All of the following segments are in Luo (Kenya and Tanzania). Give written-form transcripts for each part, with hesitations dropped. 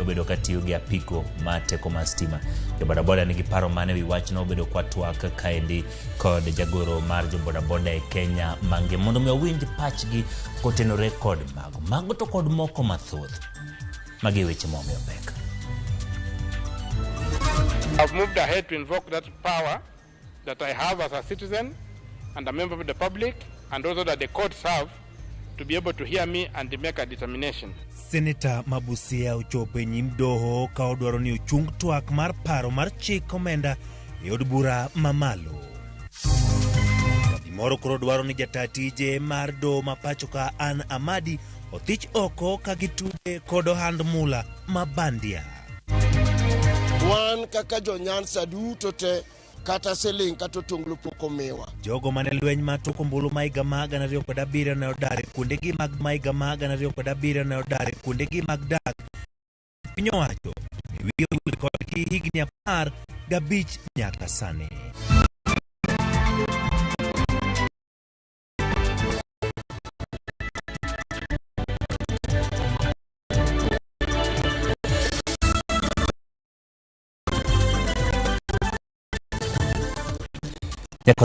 obedo katiyo gi apiko mar teko mar stima. Jo bodaboda nigi paro mane wi wach no obedo kwa twak kaendi kod jagoro mar jo bodaboda e Kenya mange mondo mi owinj pachgi kotenore kod mago to kod moko mathoth. Magi weche momiyo pek. I've moved ahead to invoke that power that I have as a citizen and a member of the public, and also that the courts have, to be able to hear me and to make a determination. Senator Mabusia ochopo e nyim doho ka odwaro ni ochung twak mar paro mar chik omenda e od bura mamalo. Moro koro dwaro ni jatatije mar do mapacho ka An Amadi othich oko ka gitude kod ohand mula mabandia. Wan kaka jonyansa duto te kata seling kata tunglu poko mewa. Jogo mane lweny ma toko mbulu maiga maga na rio koda bira na odare kundegi mag maiga maga na rio koda bira na odare kundegi mag dak. Pinyo wacho, wiyo kodgi higni 15 nyaka sani.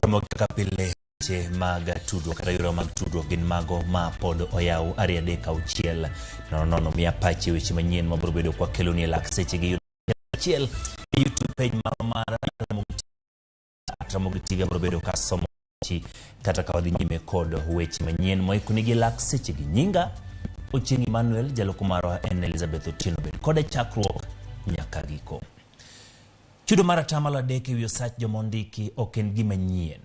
Ramogi kapile che maga tudo kata yoro mag tudo gin mago ma pod oyaw ari adek auchiel nono mia pachi weche manyien mabiro bedo kwa keloni lak seche gi auchiel YouTube page mar Ramogi TV biro bedo ka somo chi kata ka wadhi nyime kod weche manyien moikuni gi lak seche gi nyinga Ochengi Manuel jalokumaro en Elizabeth Otieno bed kod chakruok nyaka giko. Chudo maratamalo adek ewi osach jomondiki oken gima nyien.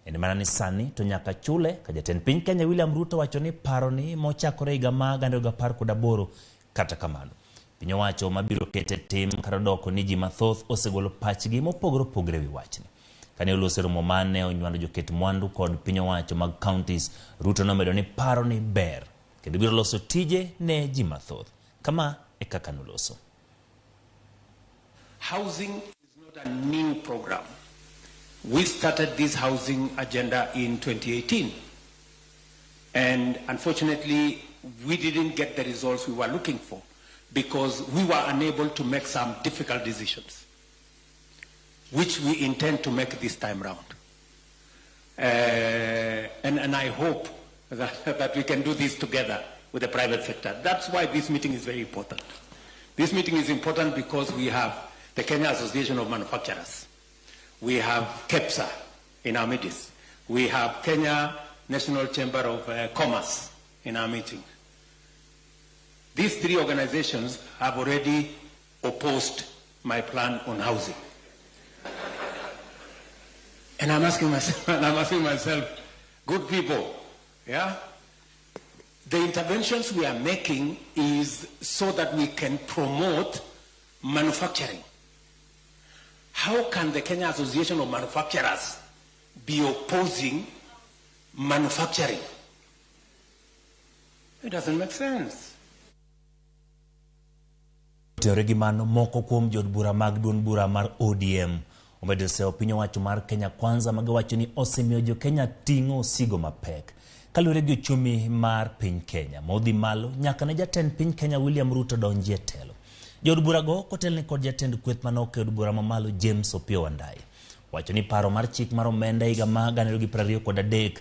En mana ni sani to nyaka chule ka jatend piny Kenya William Ruto wacho ni paro ni mochakore higa mag 2018 kata kamano. Piny owacho mabiro kete tim kata doko ni ji mathoth osegolo pachgi mopogore opogore wi wachni. Kane olose romo mane onywando joket mwandu kod piny owacho mag counties, Ruto nomedo ni paro ni ber kendo biro loso tije ne ji mathoth. Kama e kaka noloso. Housing a new program. We started this housing agenda in 2018, and unfortunately we didn't get the results we were looking for because we were unable to make some difficult decisions, which we intend to make this time round. And I hope that we can do this together with the private sector. That's why this meeting is very important. This meeting is important because we have the Kenya Association of Manufacturers. We have KEPSA in our midst. We have Kenya National Chamber of Commerce in our meeting. These three organizations have already opposed my plan on housing. And I'm asking myself, good people, yeah? The interventions we are making is so that we can promote manufacturing. How can the Kenya Association of Manufacturers be opposing manufacturing? It doesn't make sense. Teoregi mano moko kuom jod bura mag duond bura mar ODM omedo se opinyo wacho mar Kenya Kwanza magawacho ni osemiyo jo Kenya tingo osigo mapek. Kalure gi uchumi mar piny Kenya modhi malo nyaka ne jatend piny Kenya William Ruto donjie telo. Jod bura go kotelne kod jatend kweth manoke od bura mamalo James Opio Wandai wacho ni paro mar chik mar omenda higa mag 2023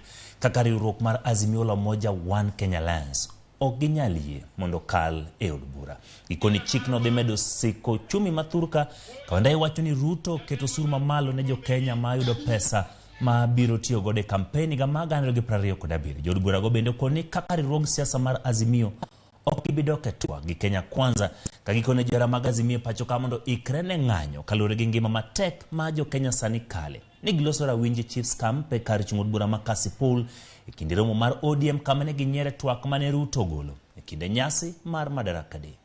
kaka riwruok mar Azimio la Umoja One Kenya Alliance ok ginyal yie mondo kal e od bura. Ikoni chik no dhi medo siko chumi mathurka ka Wandai wacho ni Ruto keto osuru mamalo ne jo Kenya ma yudo pesa ma biro tiyo gode kampeni higa mag 2027. Jod bura go bende koni kaka riwruok siasa mar Azimio ok bidoke twak gi Kenya Kwanza ka gikone jora mag Azimio pacho ka mondo ikrene ng'anyo kalure gi ngima matek ma jo Kenya sani kale. Ni giloso rawinje Chiefs Camp e kar chung'od bura ma Kasipul e kinde romo mar ODM kama ne ginyere twak mane Ruto golo e kinde nyasi mar Madaraka Day.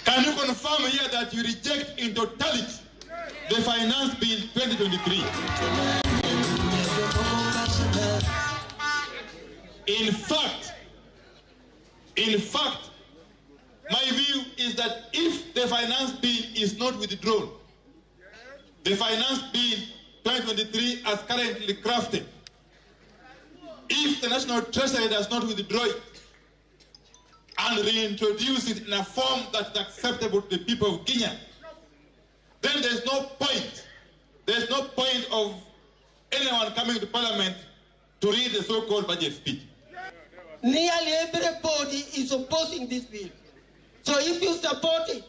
Can you confirm here that you reject in totality the Finance Bill 2023? In fact, my view is that if the finance bill is not withdrawn, the finance bill 2023 as currently crafted, if the National Treasury does not withdraw it and reintroduce it in a form that's acceptable to the people of Kenya, then there's no point. There's no point of anyone coming to Parliament to read the so-called budget speech. Nearly everybody is opposing this bill. So if you support it,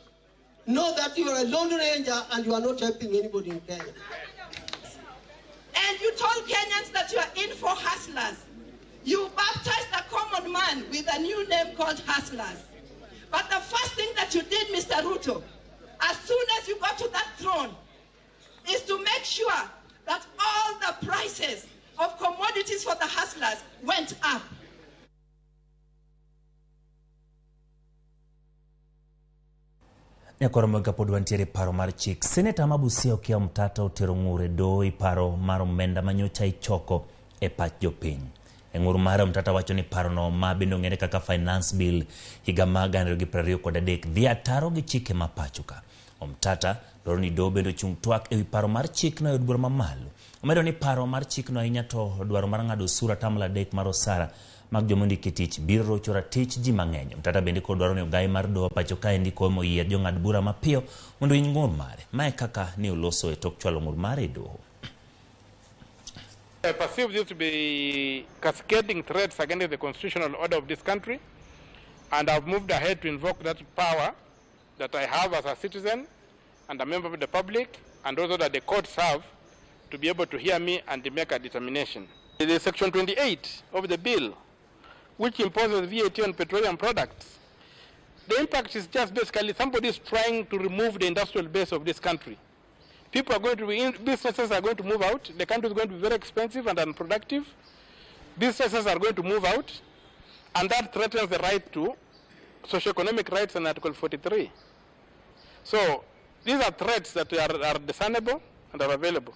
know that you are a lone ranger and you are not helping anybody in Kenya. And you told Kenyans that you are in for hustlers. You baptized the common man with a new name called hustlers. But the first thing that you did, Mr. Ruto, as soon as you got to that throne, is to make sure that all the prices of commodities for the hustlers went up. Nyakoromoga pod wantiere paro mar chik. Seneta Mabusia Okia Mtata otero ng'ure do iparo mar omenda manyocha ichoko e pach jopiny. Ng'ur mar Mtata wacho ni paro no ma bende ong'ere kaka finance bill higa mag 2023 dhi ataro gi chike ma pachoka. Mtata dwaro ni do bende chung twak ewi paro mar chik no yud bura mamalo. Omedo ni paro mar chik no ahinya to dwaro mar ng'ado sura tamla dek mar osara mag jomondiki tich biro rocho ratich ji mang'eny. Mtata bende kod dwaro ni ogai mar do pachoka ndiko moyier jong'ad bura mapiyo mondo iny ng'ur mare. Mae kaka ni oloso e tok chwalo ng'ur mare doho. I perceive this to be cascading threats against the constitutional order of this country, and I've moved ahead to invoke that power that I have as a citizen and a member of the public, and also that the courts have, to be able to hear me and to make a determination. It is Section 28 of the bill, which imposes VAT on petroleum products. The impact is just basically somebody is trying to remove the industrial base of this country. People are going to be in, businesses are going to move out. The country is going to be very expensive and unproductive. Businesses are going to move out, and that threatens the right to socioeconomic rights in Article 43. So these are threats that are discernible and are available.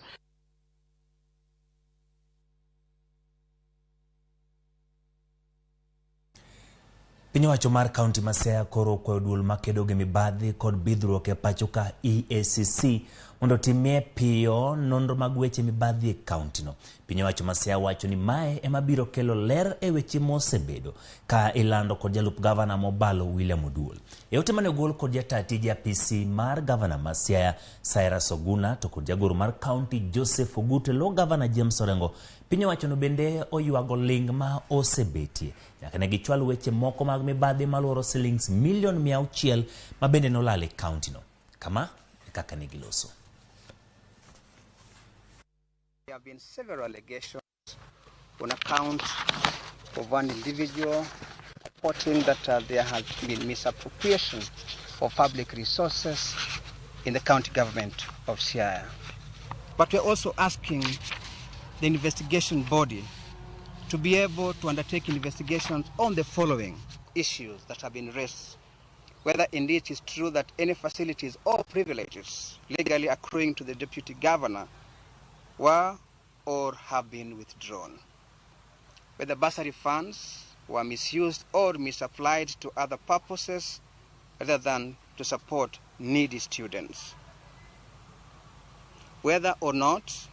Piny owacho mar kaunti ma Siaya koro kwayo duol makedo gi mibadhi kod bidhruok e pachoka EACC mondo timie piyo nonro mag weche mibadhi e kaunti no. Piny owacho ma Siaya wacho ni mae ema biro kelo ler e weche mosebedo ka ilando kod jalup gavana mobalo William Oduol. E ote mane ogol kod jata tije apisi mar gavana ma Siaya Cyrus Oguna to kod jagoro mar kaunti Joseph Ogute lo gavana James Orengo, piny owacho no bende oywago ling ma osebetie nyaka ne gichwal weche moko mag mibadhi maluoro shillings milion 600 ma bende nolal e kaunti no. Kama e kaka ne giloso. There have been several allegations on account of one individual reporting that there has been misappropriation of public resources in the county government of Siaya. But we're also asking the investigation body to be able to undertake investigations on the following issues that have been raised. Whether indeed it is true that any facilities or privileges legally accruing to the deputy governor were or have been withdrawn. Whether bursary funds were misused or misapplied to other purposes rather than to support needy students. Whether or not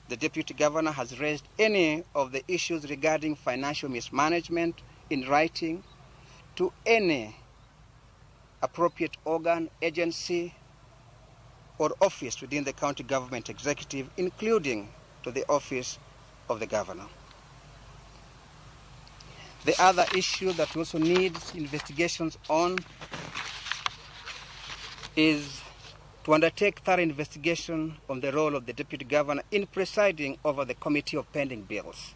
the deputy governor has raised any of the issues regarding financial mismanagement in writing to any appropriate organ, agency, or office within the county government executive, including to the office of the governor. The other issue that also needs investigations on is to undertake thorough investigation on the role of the deputy governor in presiding over the committee of pending bills.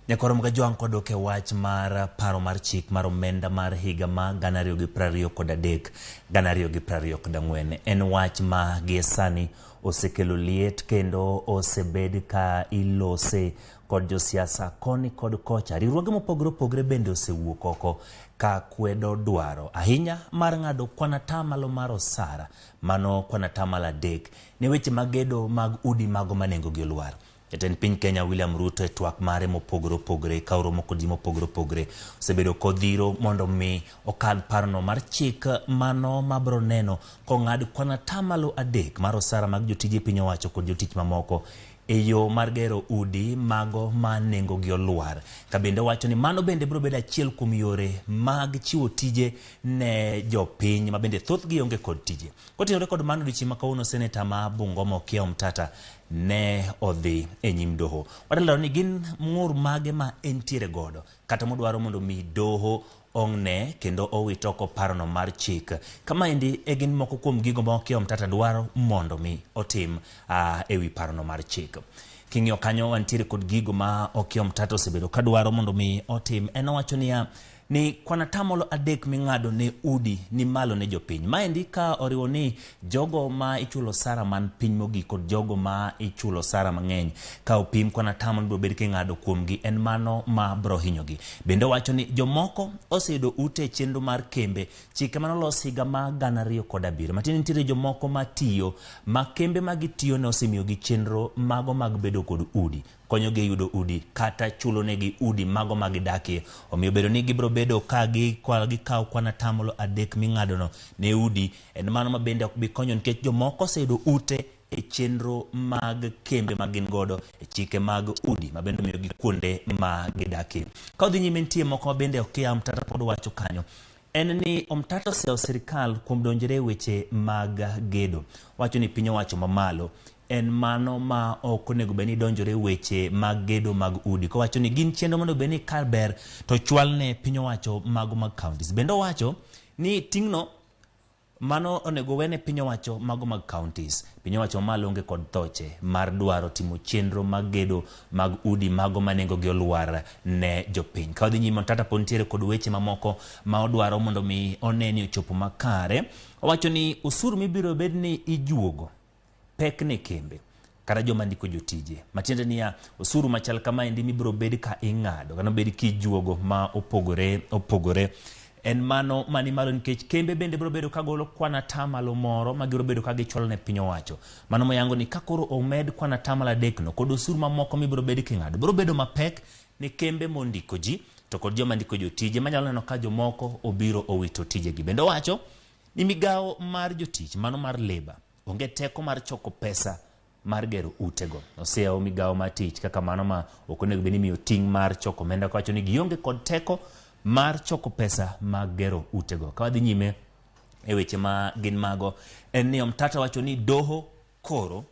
Nyakoro mga joang kodok e wach mar paro mar chik mar omenda mar higa ma 2023-2024. En wach ma giesani osekelo liet kendo osebed ka ilose kod josiasa koni kod kocha. Riwruoge mopogore opogore bende osewuok oko ka kwedo dwaro ahinya mar ng'ado kwanatamalo mar osara mano kwanatamalo 3 ne weche magedo mag udi mago manengo gi olwar. Jatend piny Kenya William Ruto e twak mare mopogore opogore ka oromo kod ji mopogore opogore osebedo kodhiro mondo mi okadh parono mar chik mano mabro neno kong'ad kwana tamalo 3 mar osara mag jotije piny owacho kod jotich mamoko e yo mar gero udi mago ma nengo gi olwar. Ka bende wacho ni mano bende bro bedo achiel kuom yore mag chiwo tije ne jopiny ma bende thoth gi onge kod tije. Kotenore kod mano dichi ma kawuono seneta ma Bungoma Okiya Omtata ne odhi e nyim doho. Wadalero ni gin ng'ur mage ma entiere godo kata modwaro mondo mi doho ongne kendo owito oko parono mar chik. Kama endi e gin moko kuom gigo ma Okiya Omtata dwaro mondo mi otim ewi parono mar chik. King'iyo kanyo wantiere kod gigo ma Okiya Omtata osebedo ka dwaro mondo mi otim. En owacho ni kwana tamalo 3 ming'ado ne udi ni malo ne jopiny. Maendi ka oriwo ni jogo ma ichulo sara man piny mogik kod jogo ma ichulo sara mang'eny ka opim kwana tamalo biro bedo king'ado kuomgi en mano ma bro hinyogi. Bende wacho ni jomoko oseyudo ute chenro mar kembe chike manolos higa ma 2007. Matin nitiere jomoko matiyo ma kembe magitiyo ne osemiyogi chenro mago mag bedo kod udi, konyogi yudo udi kata chulo negi udi mago magidakie. Omiyo bedo ni gibro bedo ka gikaw kwana tamalo 3 ming'ado no ne udi en mano ma bende ok bi konyo nikech jomoko oseyudo ute e chenro mag kembe magin godo e chike mag udi ma bende miyo gi kuonde ma gidakie. Ka odhi nyime nitie moko ma bende Okiya Omtata pod wacho kanyo en ni Omtata oseo sirikal kuom donjore weche mag gedo. Wacho ni piny owacho mamalo en mano ma ok onego beni donjore weche mag gedo mag udi. Ko wacho ni gin chenro mondo beni kar ber to chwal ne piny owacho mago mag counties. Bendo wacho ni tingno mano onego wene piny owacho mago mag counties. Piny owacho mamalo onge kod thoche mar dwaro timo chenro mag gedo mag udi mago manengo gi olwar ne jopiny. Ka odhi nyime Omtata pontiere kod weche mamoko ma odwaro mondo mi oneni ochopo makare. Owacho ni usuru mibiro bed ni ijuogo pek ne kembe kata joma ndiko jotije. Matiende niya usuru machal kama endi mibiro bed ka ing'ado kana bed kijuogo ma opogore en mano mani malo nikech kembe bende biro bedo kagolo kwana tamalo moro ma giro bedo ka gicholo ne piny owacho. Mano moyango ni kakoro omed kwana tamalo 3 no kod usuru mamoko mibiro bed king'ado biro bedo mapek ne kembe mondiko ji to kod joma ndiko jotije manyalo neno ka jomoko obiro owito tije gi. Bende wacho ni migawo mar jotich mano mar labor onge teko mar choko pesa mar gero utego. Oseo migawo mar tich kaka mano ma ok onego beni miyo ting' mar choko omenda. Ko wacho ni gionge kod teko mar choko pesa mag gero utego. Ka wadhi nyime e weche ma gin mago en ni Omtata wacho ni doho koro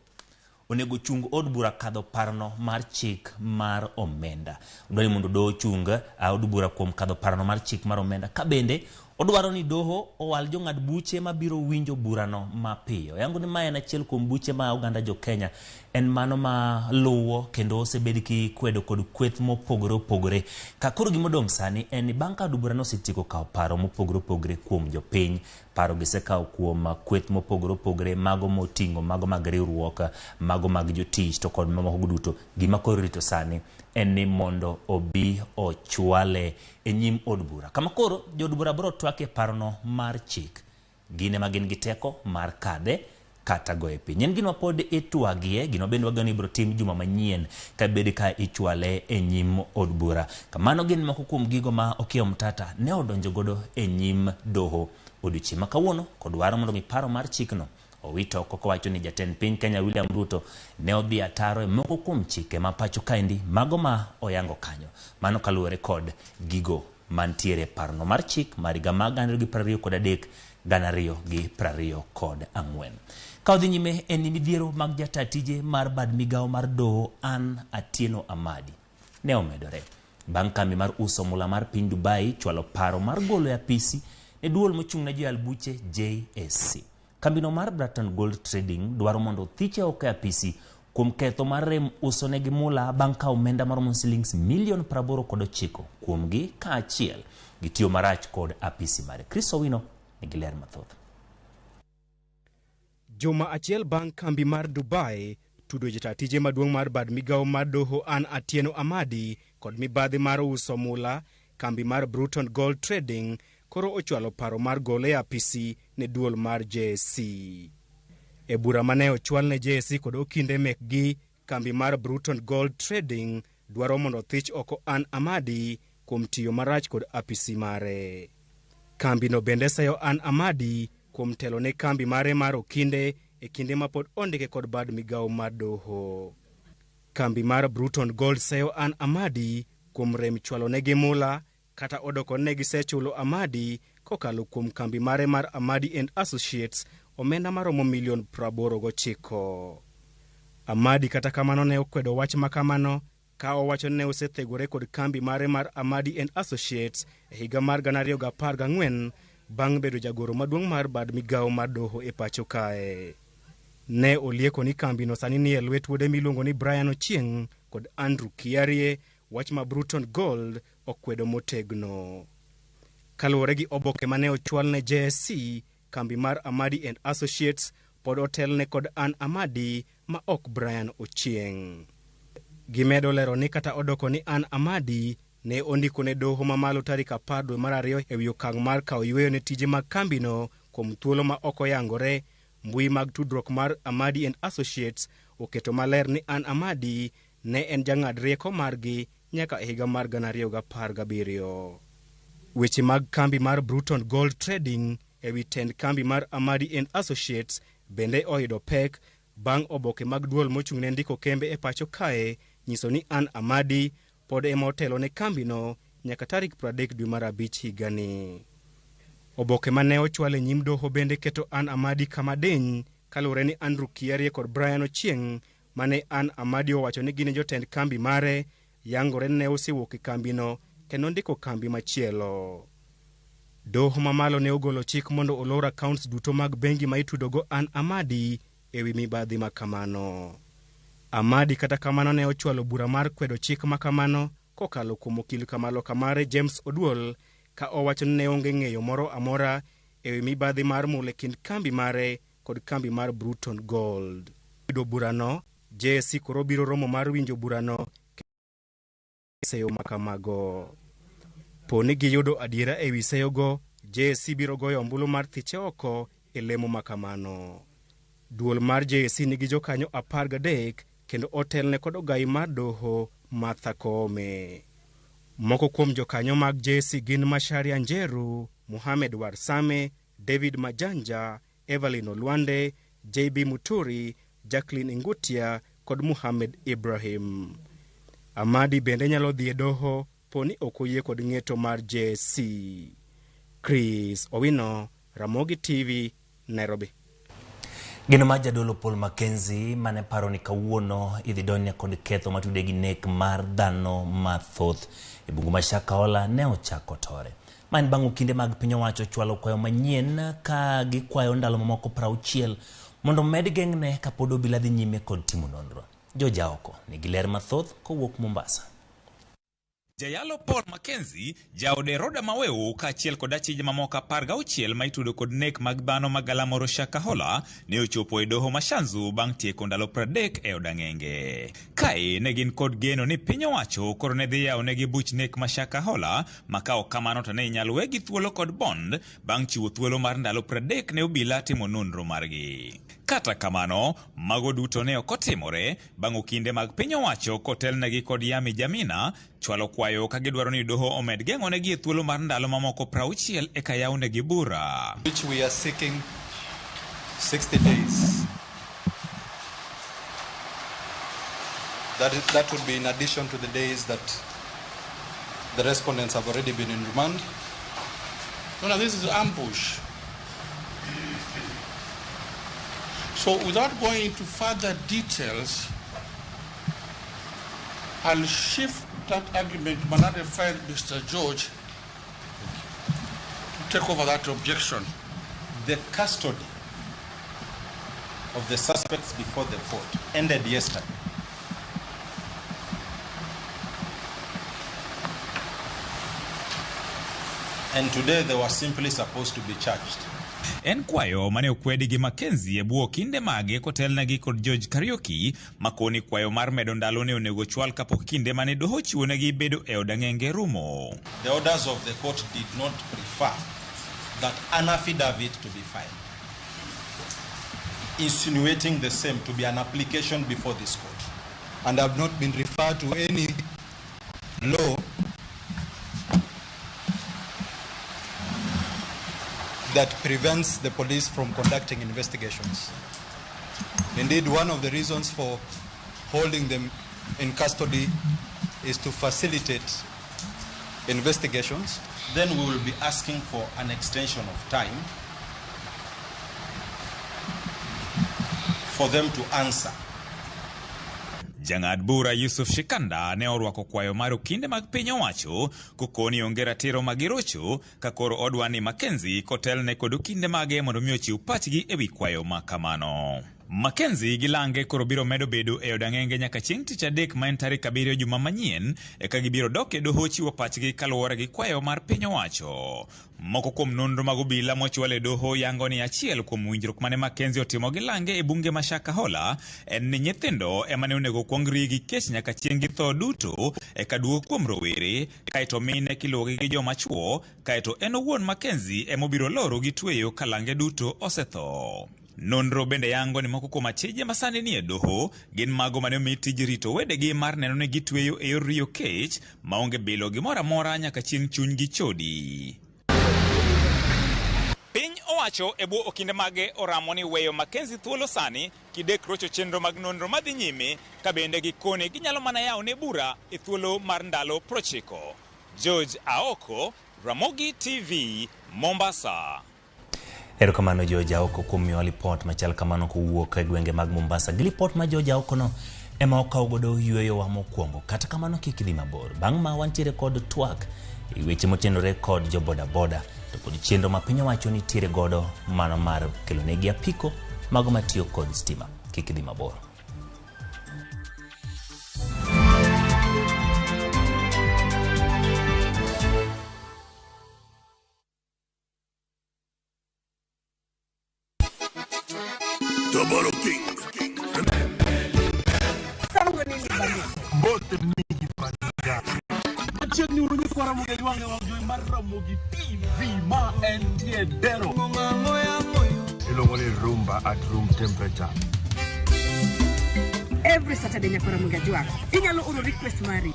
onego chung od bura kadho parono mar chik mar omenda. Odwani mondo doho chung od bura kuom kadho parono mar chik mar omenda. Ka bende odwaro ni doho owal jong'ad buche mabiro winjo burano mapiyo. Yango ni ma en achiel kuom buche ma oganda jo Kenya en mano ma luwo kendo osebed ki kwedo kod kweth mopogore opogore. Ka koro gimodong' sani en ni bang' ka od burano osetieko kawo paro mopogore opogore kuom jopiny, paro gisekawo kuom kweth mopogore opogore, mago moting'o mago mag riwruok, mago mag jotich to kod mamoko duto. Gima koro rito sani en ni mondo obi ochwale e nyim od bura. Kama koro jod bura biro twake parono mar chik. Gine ma gin gi teko mar kadhe kata goye piny. En gino pod itwagie, gino bende wago ni biro tim juma manyien ka bedi ka ichwale e nyim od bura. Kamano gin moko kuom gigo ma Okiya Omtata ne odonjo godo e nyim doho odiochieng' ma kawuono kod dwaro mondo mi paro mar chikno owito oko. Wacho ni jatend piny Kenya William Ruto ne odhi ataro e moko kuom chike ma pacho kaendi mago ma oyango kanyo. Mano kaluwore kod gigo mantiere parono mar chik mar higa ma 2023 2024. Ka odhi nyime en midhiero mag jata tije mar bad migawo mar doho Ann Atieno Amadi ne omedore bang' kambi mar uso mula mar piny Dubai chwalo paro mar golo e apisi ne duol mochung' ne jal buche JSC. Kambino mar Bratton Gold Trading dwaro mondo thiche oko e apisi kuom ketho mar rem uso ne gi mula bang' ka omenda maromo shillings milion 89 kuomgi ka achiel gitiyo marach kod apisi mare. Chris Owino nigi ler mathoth. Juma achiel bang' kambi mar Dubai tudo jata tije maduong' mar bad migawo mar doho Ann Atieno Amadi kod mibadhi mar uso mula, kambi mar Bratton Gold Trading koro ochwalo paro mar gole apisi ne duol mar JSC. E bura mane ochwal ne JSC kod okinde mekgi, kambi mar Bruton Gold Trading dwaro mondo thich oko Ann Amadi kuom tiyo marach kod apisi mare. Kambi no bende sayo Ann Amadi kuom telo ne kambi mare mar Okinde e kinde ma pod ondike kod bad migawo mar doho. Kambi mar Bruton Gold sayo Ann Amadi kuom rem chwalo negi mula kata odoko negi sechulo Amadi kokalo kuom kambi mare mar Amadi and Associates omenda maromo $89. Amadi kata kamano ne okwedo wach makamano ka owacho ne osethegore kod kambi mare mar Amadi and Associates e higa mar 2014 bang' bedo jagoro maduong' mar bad migawo mar doho e pacho kae. Ne olieko ni kambi no sani ni e lwet wuode miluongo ni Brian Ochieng kod Andrew Kiarie, wach ma Bruton Gold okwedo motegno. Kaluwore gi oboke mane ochwal ne JSC, kambi mar Amadi and Associates pod otelne kod Ann Amadi ma ok Brian Ochieng. Gimedo lero ni kata odoko ni Ann Amadi ne ondiko ne doho mamalo tarik 10 dwe mar 2 e wi okang' mar kawo yweyo ne tije mag kambino kuom thuolo ma ok oyangore. Mbui mag tudruok mar Amadi and Associates oketo maler ni Ann Amadi ne en jang'ad rieko margi nyaka e higa mar 2017. Weche mag kambi mar Bruton Gold Trading e wi tend kambi mar Amadi and Associates bende oyudo pek bang' oboke mag duol mochung' ne ndiko kembe e pacho kae nyiso ni Ann Amadi pod ema otelo ne kambino nyaka tarik 30 dwe mar 5 higani. Oboke mane ochwal e nyim doho bende keto Ann Amadi kama deny kaluwore ni Andrew Kiarie kod Brian Ochieng mane Ann Amadi owacho ni gin jotend kambi mare yangore ne osewuok e kambino kendo ndiko kambi machielo. Doho mamalo ne ogolo chik mondo olor accounts duto mag bengi ma itudogo Ann Amadi e wi mibadhi makamano. Amadi kata kamano ne ochwalo bura mar kwedo chik makamano kokalo kuom okil kamalo kamare James Oduol ka owacho ne onge ng'eyo moro amora e wi mibadhi mar mule kind kambi mare kod kambi mar Bruton Gold. Yudo burano, JSC koro biro romo mar winjo burano seyo makamago. Poni giyudo adiera e wi seyogo, JSC biro goyo ombulu mar thiche oko e lemo makamano. Duol mar JSC nigi jokanyo 13 kendo otelne kod ogai mar doho Martha Koome. Moko kuom jokanyo mag JSC gin Macharia Njeru, Mohamed Warsame, David Majanja, Evelyn Olwande, JB Muturi, Jacqueline Ngutia kod Mohamed Ibrahim. Amadi bende nyalo dhi e doho poni ok oyie kod ng'eto mar JSC. Chris Owino, Ramogi TV, Nairobi. Gino mar jadolo Paul Mackenzie mane paro ni kawuono idhi donja kod ketho matude gi nek mar dhano mathoth e bungu ma Shakahola ne ochako tore. Man bang' kinde mag piny owacho chwalo kwayo manyien ka gikwayo ndalo mamoko 60 mondo med geng'ne kapod obila dhi nyime kod timo nonro. Joja oko nigi ler mathoth kowuok Mombasa. Jayalo Paul Mackenzie, jaode Roda Maweo kaachiel kod achije mamoko 16 ma itudo kod nek mag dhano magalamoro Shakahola ne ochopo e doho Mashanzu bang' tieko ndalo 30 e odang'enge. Kae ne gin kod geno ni piny owacho koro ne dhi yawo negi buch nek ma Shakahola ma ka ok kamano to ne inyalo wegi thuolo kod bond bang' chiwo thuolo mar ndalo 30 ne obila timo nonro margi. Kata kamano, mago duto ne ok otimore bang' okinde mag piny owacho kotelnegi kod Yami Jamina chwalo kwayo ka gidwaro ni doho omed geng'onegi e thuolo mar ndalo mamoko 60 eka yawnegi bura. Which we are seeking 60 days. That would be in addition to the days that the respondents have already been in remand. No, this is ambush. So without going into further details, I'll shift that argument to another friend, Mr. George, to take over that objection. The custody of the suspects before the court ended yesterday. And today they were simply supposed to be charged. En kwayo mane okwedi gi Mackenzie e buo kinde mage kotelnegi kod George Kariuki makoni kwayo mar medo ndalo ne onego chwal kapok kinde mane doho chiwonegi bedo e odang'enge rumo. The orders of the court did not prefer that an affidavit to be filed, insinuating the same to be an application before this court. and have not been referred to any law that prevents the police from conducting investigations. Indeed, one of the reasons for holding them in custody is to facilitate investigations. Then we will be asking for an extension of time for them to answer. Jang'ad bura Yusuf Shikanda ne orwako kwayo mar okinde mag piny owacho kokoni onge ratiro mag girocho ka koro odwani Mackenzie kotelne kod okinde mage mondo mi ochiw pachgi ewi kwayo ma kamano. Mackenzie gi Lange koro biro medo bedo e odang'enge nyaka chieng' tich adek ma en tarik 7 juma manyien eka gibiro dok e doho chiwo pachgi kaluwore gi kwayo mar piny owacho. Moko kuom nonro mag obila mochwal e doho yango ni achiel kuom winjruok mane Mackenzie otimo gi Lange e bunge ma Shakahola en ni nyithindo ema ne onego kuong ri gi kech nyaka chieng' gi tho duto eka duogo kuom rowere kaeto mine kiluwogi gi joma chwo kaeto en owuon Mackenzie ema obiro loro gi tweyo ka Lange duto osetho. Nonro bende yango ni moko kuom achije masani ni e doho gin mago mane omi tij rito wedegi mar neno ni gitweyo e yor riyo kech maonge bilo gimoro amora nyaka chieng' chuny gi chodi. Piny owacho e bwo okinde mage oramo ni weyo Mackenzie thuolo sani kidek rocho chenro mag nonro madhi nyime ka bende gikone ginyalo mana yawo ne bura e thuolo mar ndalo 90. George Aoko, Ramogi TV, Mombasa. Erokamano George Aoko kuom miyo lipot machal kamano kowuok e gwenge mag Mombasa. Gi lipot ma George Aoko no ema okawo godo yweyo wa mokwongo. Kata kamano kik idhi mabor. Bang' ma wantiere kod twak e weche motenore kod jo boda boda to kod chenro ma piny owacho nitiere godo mano mar kelonegi apiko mago matiyo kod stima. Kik idhi mabor. Double King. Bote mingi paniga. Acheni urunye kwa Ramogi wange wajui Ramogi TV ma endiedero. Ilongole rumba at room temperature. Every Saturday nyakora Ramogi wako. Inyalo uru request mari.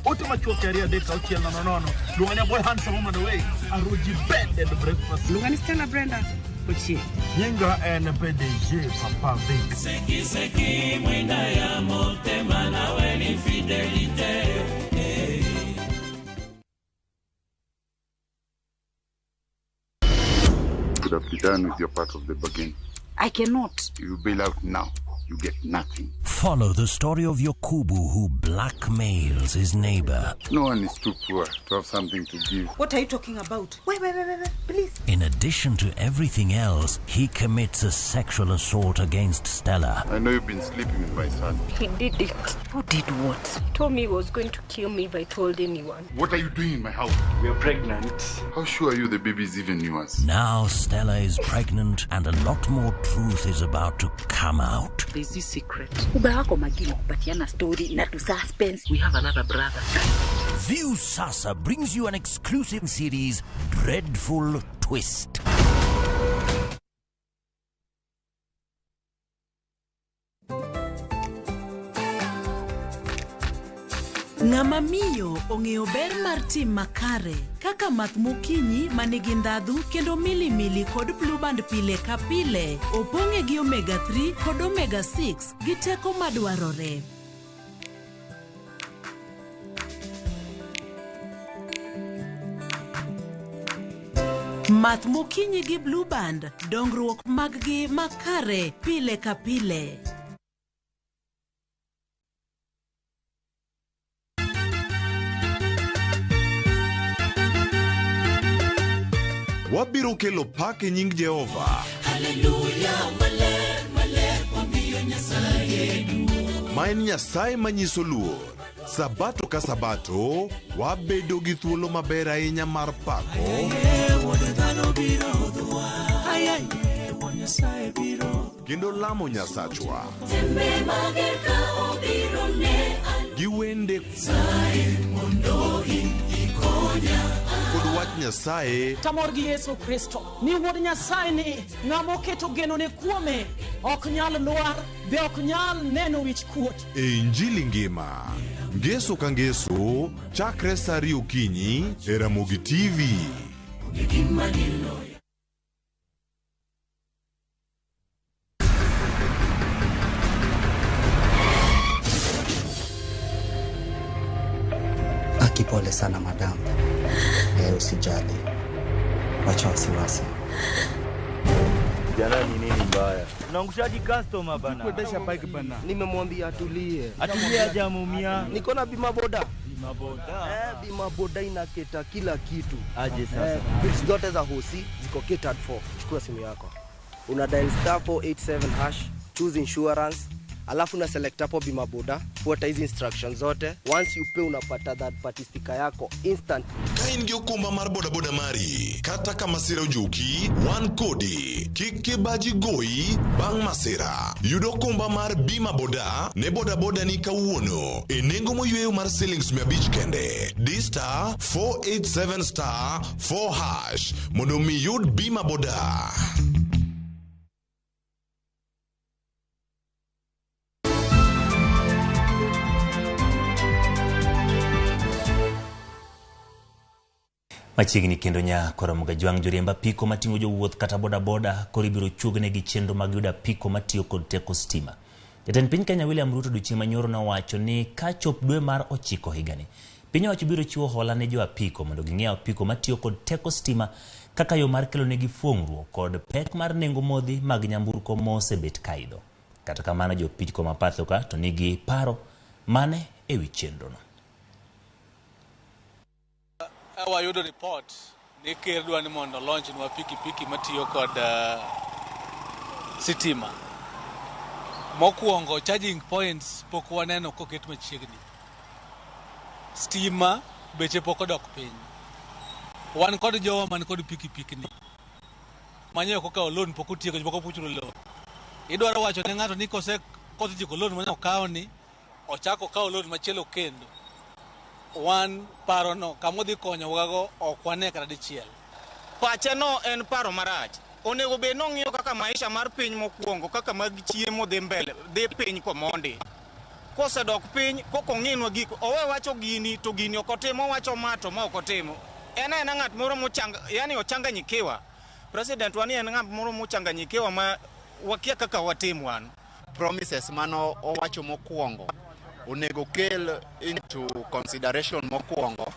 Automatic career day kauchi no. Lunganya boy handsome on the way. Aruji bed and breakfast. Lungani Stella Brenda. Yenga en PDG Papa Vic. Seki mwenda ya molte mana weni fidelite. Could have been done with your part of the bargain. I cannot. You bail out now. You get nothing. Follow the story of Yakubu who blackmails his neighbor. No one is too poor to have something to give. What are you talking about? Wait, please. In addition to everything else, he commits a sexual assault against Stella. I know you've been sleeping with my son. He did it. Who did what? He told me he was going to kill me if I told anyone. What are you doing in my house? We are pregnant. How sure are you the baby is even yours? Now Stella is pregnant and a lot more truth is about to come out. There's this secret. Story to suspense. We have another brother. View Sasa brings you an exclusive series, Dreadful Twist. Ng'ama miyo ong'eyo ber mar tim makare kaka math mokinyi manigi ndhadhu kendo milimili kod blue band pile ka pile opong'e gi omega 3 kod omega 6 gi teko madwarore. Math mokinyi gi blue band dongruok mag-gi makare pile ka pile. Wabiro kelo pak e nying Jehova. Hallelujah, maler wamiyo Nyasaye duong'. Ma en Nyasaye manyiso luor. Sabato ka sabato, wabedo gi thuolo maber ahinya mar pako. Kendo lamo Nyasachwa. Tembe mager ka obiro ne gi wende mondo ikonya. kod wach Nyasaye. Tamor gi Yesu Kristo ni wuod Nyasaye ni ng'amo keto geno ne kuome ok nyal lwar be ok nyal neno wich kuot. E Injili ngima ngeso ka ngeso chakre saa 2 okinyi e Ramogi TV. Pole sana madam. Usijali. Wacha wasiwasi. Jana ni nini mbaya? Unaangushaji customer bana. Kuendesha bike bana. Nimemwambia atulie. Atulie aje amumia. Niko na bima boda. Bima boda. Bima boda inaketa kila kitu. Aje sasa. Bills zote za hosi ziko catered for. Chukua simu yako. Una dial *487#, choose insurance. Alafu na select hapo bima boda, fuata hizi instructions zote. Once you pay unapata that party sticker yako instant. Kain gi okumba mar boda boda mari kata kama sira ojuki one kodi kike baji goyi bang masira. Yudo okumba mar bima boda ne boda boda ni kawuono e nengo moyweyo mar shillings 100 kende. Dista 487*4# mondo mi yud bima boda. Machiegni kendo nya Ramogi jwang joriemba piko matingo jowuoth kata boda boda koribiro chugne gi chenro mag yuda piko matiyo kod teko stima. Jatend piny Kenya William Ruto duchi manyoro na wacho ni ka chop dwe mar 9 higani piny owacho biro chiwo hola ne jo apiko mondo ging'iew apiko matiyo kod teko stima kaka yo mar kelo negi fuong'ruok kod pek mar nengo modhi mag nyamburko mosebet kaidho. Kata kamano jo apiko mapatho ka to nigi paro mane ewi chenro no. Wayudo report ni ker dwa ni mondo launch nwa pikipiki matiyo kod sitima. Mokuongo charging points pok waneno koket machiegni. Stima beche pok odok piny. Wan kod jowa man kod pikipiki ni. Manyo kokao loan pok otieko pok opuchuro loan. Idwaro wacho ne ng'ato ni kosetieko loan manyo kawo ni ochako kawo loan machielo kendo. Wan paro no kamodhi konyo wago okwane kata dichiel. Pache no en paro marach. Onego be nong'iyo kaka maisha mar piny mokuongo kaka mag chiemo dhi mbele dhi piny komondi. Kosedok piny kokong'inwa gik owe wacho gini to gini okotimo wacho mato ma okotimo. En ng'at moro mochanga yani ochanganyikiwa. President wani en ng'at moro mochanganyikiwa ma wakia kaka watim wan. Promises mano owacho mokuongo onego kel into consideration mokuongo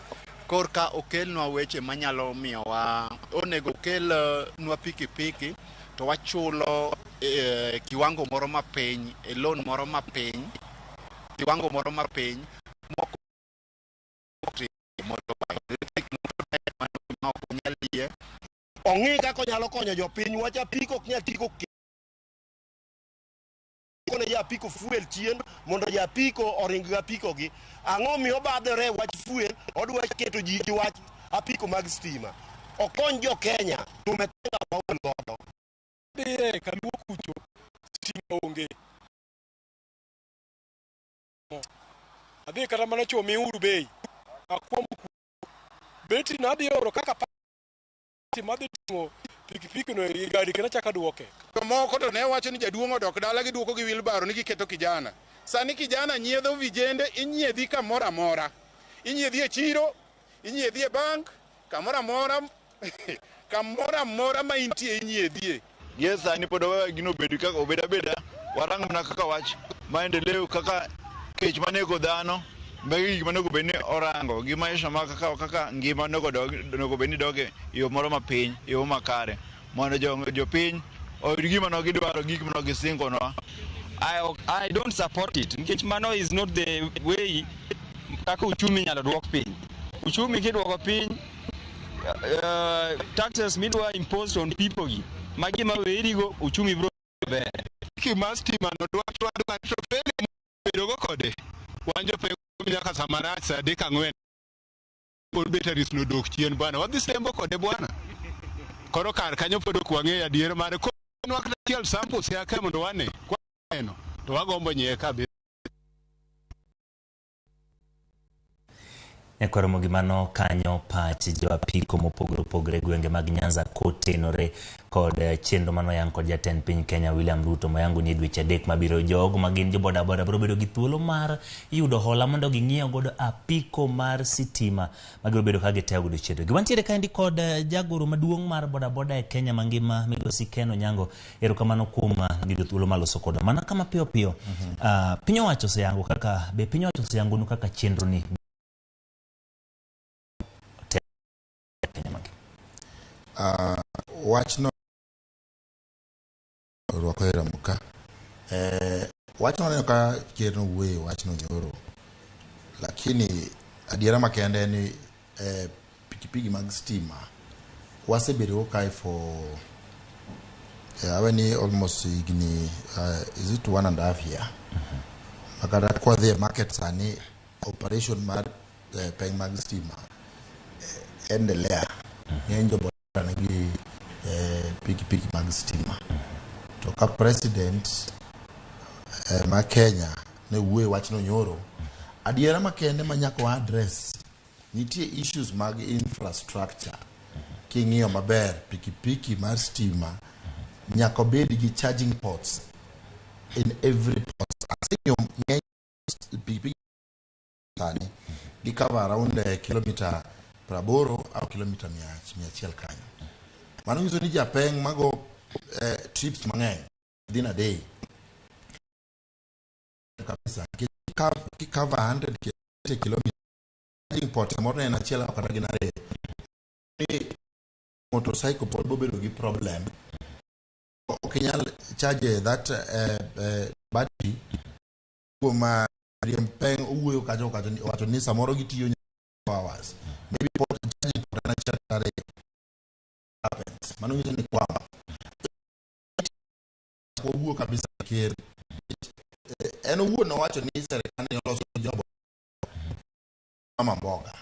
korka okelnwa weche manyalo miyowa onego kel nwa pikipiki to wachulo kiwango moro mapiny loan moro mapiny kiwango moro mapiny ong'i kaka nyalo konyo jopiny wach apiko ok nyal tiko kone ja apiko fuel chien mondo ja apiko oring ga apiko gi ang'o miyo badore wach fuel odwa keto ji gi wach apiko mag stima okony jo Kenya tumetenga baul godo Be kaluo kucho stima onge. Adhi kata mana cho mi uru bei. Akwom beti na dhi oro kaka pati madhi timo pikipiki no i gari kana chaka duoke. Moko to ne wacho ni jaduong' odok dala gi duoko gi wilbaro ni giketo kijana. Sani kijana nyiedho vijende inyiedhi kamoro amora. Inyiedhi e chiro, inyiedhi e bank, kamoro amora ma intie inyiedhie. Yes, ani podo gino bedu kaka obeda beda warang na kaka wach maendeleo kaka kech manego dhano mbegi manego beni orango gi maisha ma kaka ngima nego beni doge yo moro mapiny yo makare mondo jopiny oyud gima no gidwaro gik mano gisingo no. I don't support it. Nikech mano is not the way kaka uchumi nyalo duok piny. Uchumi kidwoko piny taxes midwa imposed on people gi magi ma werigo uchumi bro ber. Kimastima no dwatwa to pele bedogo kode. Wanjo pe nyaka samarach sa deka ngwen. All batteries no dok chien bwana. Wadhi sembo kode bwana. Koro kar kanyo podo kwang'e adier mare ko nwak tiel samples ya ka mondo wane kwano to wagombo nyie ka be. Ramogi mano kanyo pach jo apiko mopogore gwenge mag Nyanza kotenore kod chenro mano yang kod jatend piny Kenya William Ruto mayango ni dweche 3 mabiro jogo magin jo boda biro bedo gi thuolo mar yudo hola mondo ging'iew godo apiko mar sitima magiro bedo ka gitego godo chenro. Giwantiere kandi kod jagoro maduong' mar boda e Kenya mangima Migosi Ken Onyango. Erokamano kuom yudo thuolo maloso koda mana kama piyo piny owacho oseyango kaka be piny owacho oseyango nu kaka chenro ni wachno rwako Ramogi wachno neno ka kerno wuoye wachno nyoro, lakini adiera makende ni pikipiki mag stima wasebedo kai for almost igni is it 1.5 year makata kwa the market sani operation mar peng mag stima endelea ngenjo nagi pikipiki mag stima to ka president ma Kenya ne wuoye wachno nyoro adiera makende manyako address nitie issues mag infrastructure king'iyo maber pikipiki mar stima nyako bed gi charging ports in every port. Asinyo pikipiki tani gi cover around kilometer 80 au kilometer 100 kanyo. Mano nyiso ni japeng mago trips mang'eny within a day kabisa ki cover 100 kilometer charging port moro en achiel kata gin are ni motorcycle pod bobedo gi problem okinyal charge that battery kuma riempeng uwuoyo kacho wacho ni samoro gitiyo hours maybe port charging port na chatare happens mano nyiso ni kwamba uwuoyo kabisa ker en uwuoyo no wacho ni serikali oloso jobo mama mboga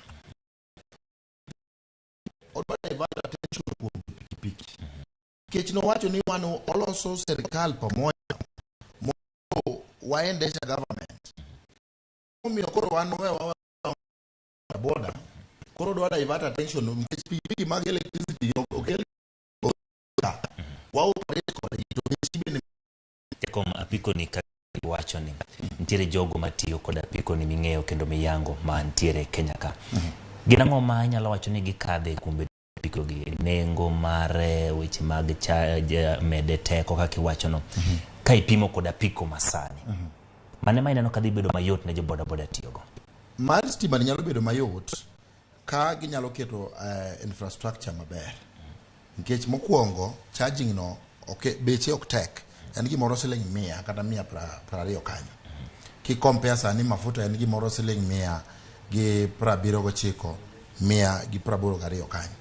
odwaro divert attention kuom pikipiki kech no wacho ni wano oloso serikali pamoja mondo waendesha government omiyo koro wano wewa boda koro dwaro divert attention mkech pikipiki mag electricity okel wa operate kod to chibe kom apiko ni wacho ni ntiere jogo matiyo kod apiko ni ming'eyo kendo miyango ma ntiere Kenya ka gina ng'oma nyalo wacho ni gikadhe kumbe apiko gi nengo mar weche mag charge mede teko kaka iwacho no ka ipimo kod apiko masani mane ma ineno kadhi bedo mayot ne jo boda tiyogo mar stima nyalo bedo mayot ka ginyalo keto infrastructure maber nikech mokwongo charging no beche ok tek en gimoro siling 100 kata 120 kanyo ki compare sani mafuta en gimoro siling 100 gi 79 100 gi 82 kanyo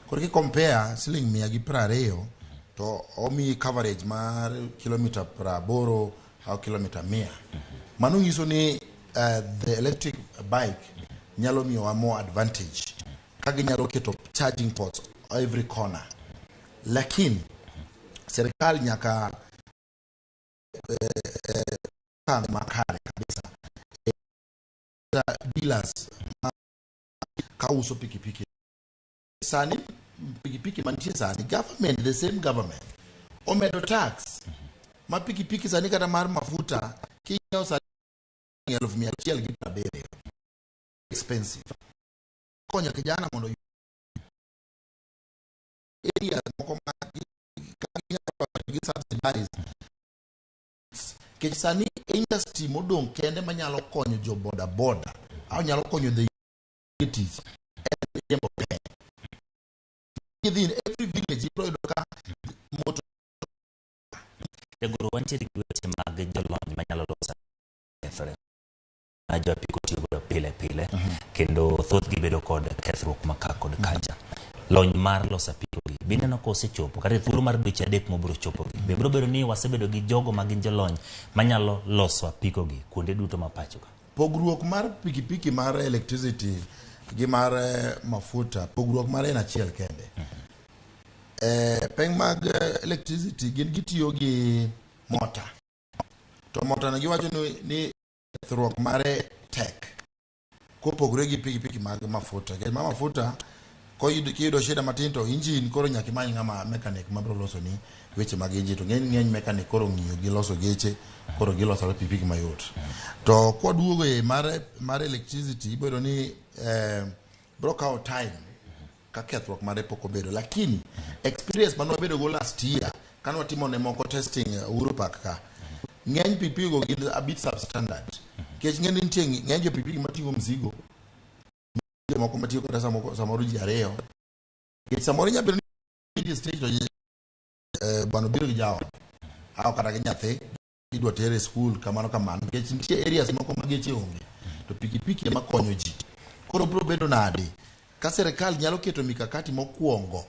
koro ki compare siling 100 gi 20 to omi coverage mar kilometer 80 au kilometer 100 mano nyiso ni the electric bike nyalo miyo more advantage ka ginyalo keto charging ports every corner, lakini serikali nyaka makare kabisa dealers kauso pikipiki sani pikipiki mantie sani government the same government omedo tax ma pikipiki sani kata mar mafuta kinyo sani 1,170 expensive konya kijana mondo area moko ma subsidize kisani industry modong kende manyalo konyo jo boda au nyalo konyo the utilities within every village ka motor tegoro wantiere gi weche mag jolony manyalo loso kethre ajo apiko tiyo pile kendo thoth gibedo kod kethruok maka kod kacha lony mar loso apiko gi bineno ko osechopo kata thuolo mar dweche 3 mobiro chopo gi be biro bedo ni wasebedo gi jogo magin jolony manyalo loso apiko gi kuonde duto mapacho ka pogruok mar pikipiki mar electricity gi mar mafuta pogruok mar en achiel kende peng mag electricity gin gitiyo gi mota to mota na giwacho ni kethruok mare tek kopogore gi pikipiki mag mafuta ke mafuta ko yudo shida matin to engine koro nyaka many ng'ama mechanic mabro loso ni weche mag engine to ng'eny mechanic koro ng'iyo gi loso geche koro giloso pikipiki mayot to kwaduogo e mar electricity ibedo ni bro kawo time ka kethruok mare pok obedo lakini experience mano bedo go last year kan watimo ne moko testing Uhuru Park ka ng'eny pikipiki go gin a bit substandard kech ng'eny nitie ng'eny pikipiki mating'o mzigo moko matiyo kata samoro ji ariyo kech samoro nyabedo ni stage to bano biro gi jawa au kata gi nyathi idwa tere school kamano kech nitie areas moko ma geche onge to pikipiki ema konyo ji koro bro bedo nade ka serikal nyalo keto mikakati mokwongo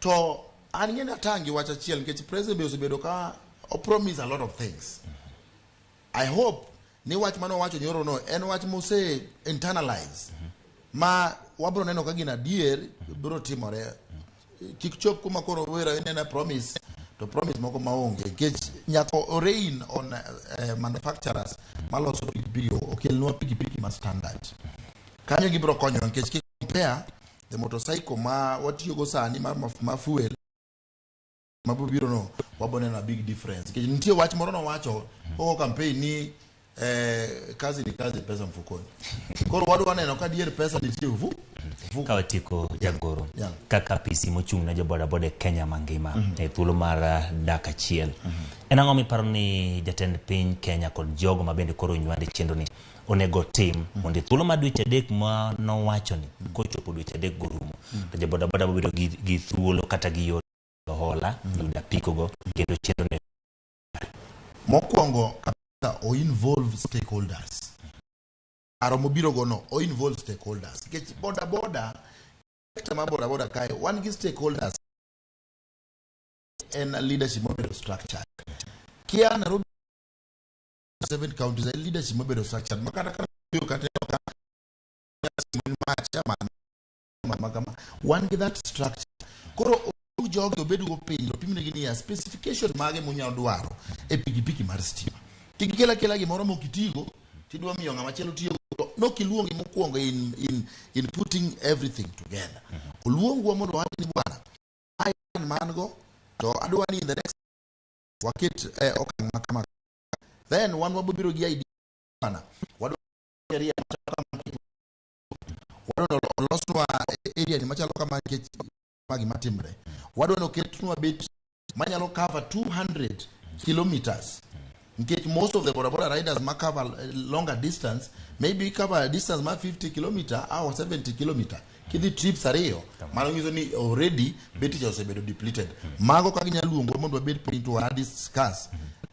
to an ng'eny atangi wach achiel nikech president osebedo ka o promise a lot of things. I hope ni wach mano wacho nyoro no en wach mose internalize ma wabro neno ka gina dier bro timore kik chop kuma koro wera en promise to promise moko maonge nikech nyako rain on manufacturers maloso pikipiki okelnwa pikipiki ma standard kanyo gibro konyo nikech kik compare the motorcycle ma watiyo go sani ma fuel mabiro no wabone na big difference nikech nitie wach moro no wacho o campaign ni kazi ni kazi pesa mfukoni koro wadu waneno ka dier pesa nitie kawatiko jagoro kaka pisi mochung na joboda bode Kenya mangima e thuolo mar daka chiel en ang'o miparo ni jatend piny Kenya kod jogo mabende koro nywande chenro ni onego tim mondo thuolo mar dweche adek ma nowacho ni kochopo dweche adek gorumo to joboda boda bedo gi thuolo kata gi yot hola yuda piko go kendo chenro ne mokwongo kabisa o involve stakeholders aro mobiro gono o involve stakeholders kech boda kama boda kai one gi stakeholders and leadership model structure kia Nairobi 7 counties leadership model structure makata kata one gi that structure koro jogi obedo go piny to pimne gini ya specification mage munyalo dwaro e pikipiki mar stima kikela gimoro mokitigo tidwa miyo ng'ama chielo tiyo no kiluongi mokwongo in putting everything together oluongwa mondo wati ni bwana ai mango to adwa ni in the next waket okang' makama then one wabiro gi idea bwana wadwa area wadwa oloswa area ni machalo kama magi matimre wadwa no ketnwa bit manyalo cover 200 kilometers nkech most of the boda riders ma cover longer distance maybe cover a distance ma 50 kilometer or 70 kilometer kidhi trips ariyo mano nyiso ni already beti cha osebedo depleted mago ka ginyalo luongo mondo bed piny to discuss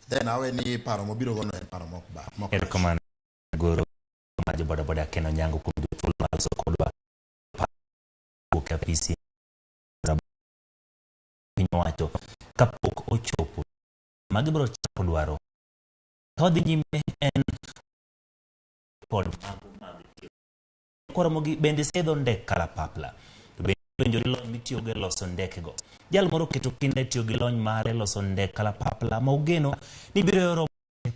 then awe ni paro mobiro gono en paro mok erokamano goro ma joboda Keno nyango kuom thuolo mar sokodwa ka PC wacho kapok ochopo magibro chako dwaro todhi nyime en pod Ramogi bende sedho ndek kalapapla to bende lony mitiyo gi loso ndeke go jal moro keto kinde tiyo gi lony mare loso ndek kalapapla ma ogeno ni biro yoro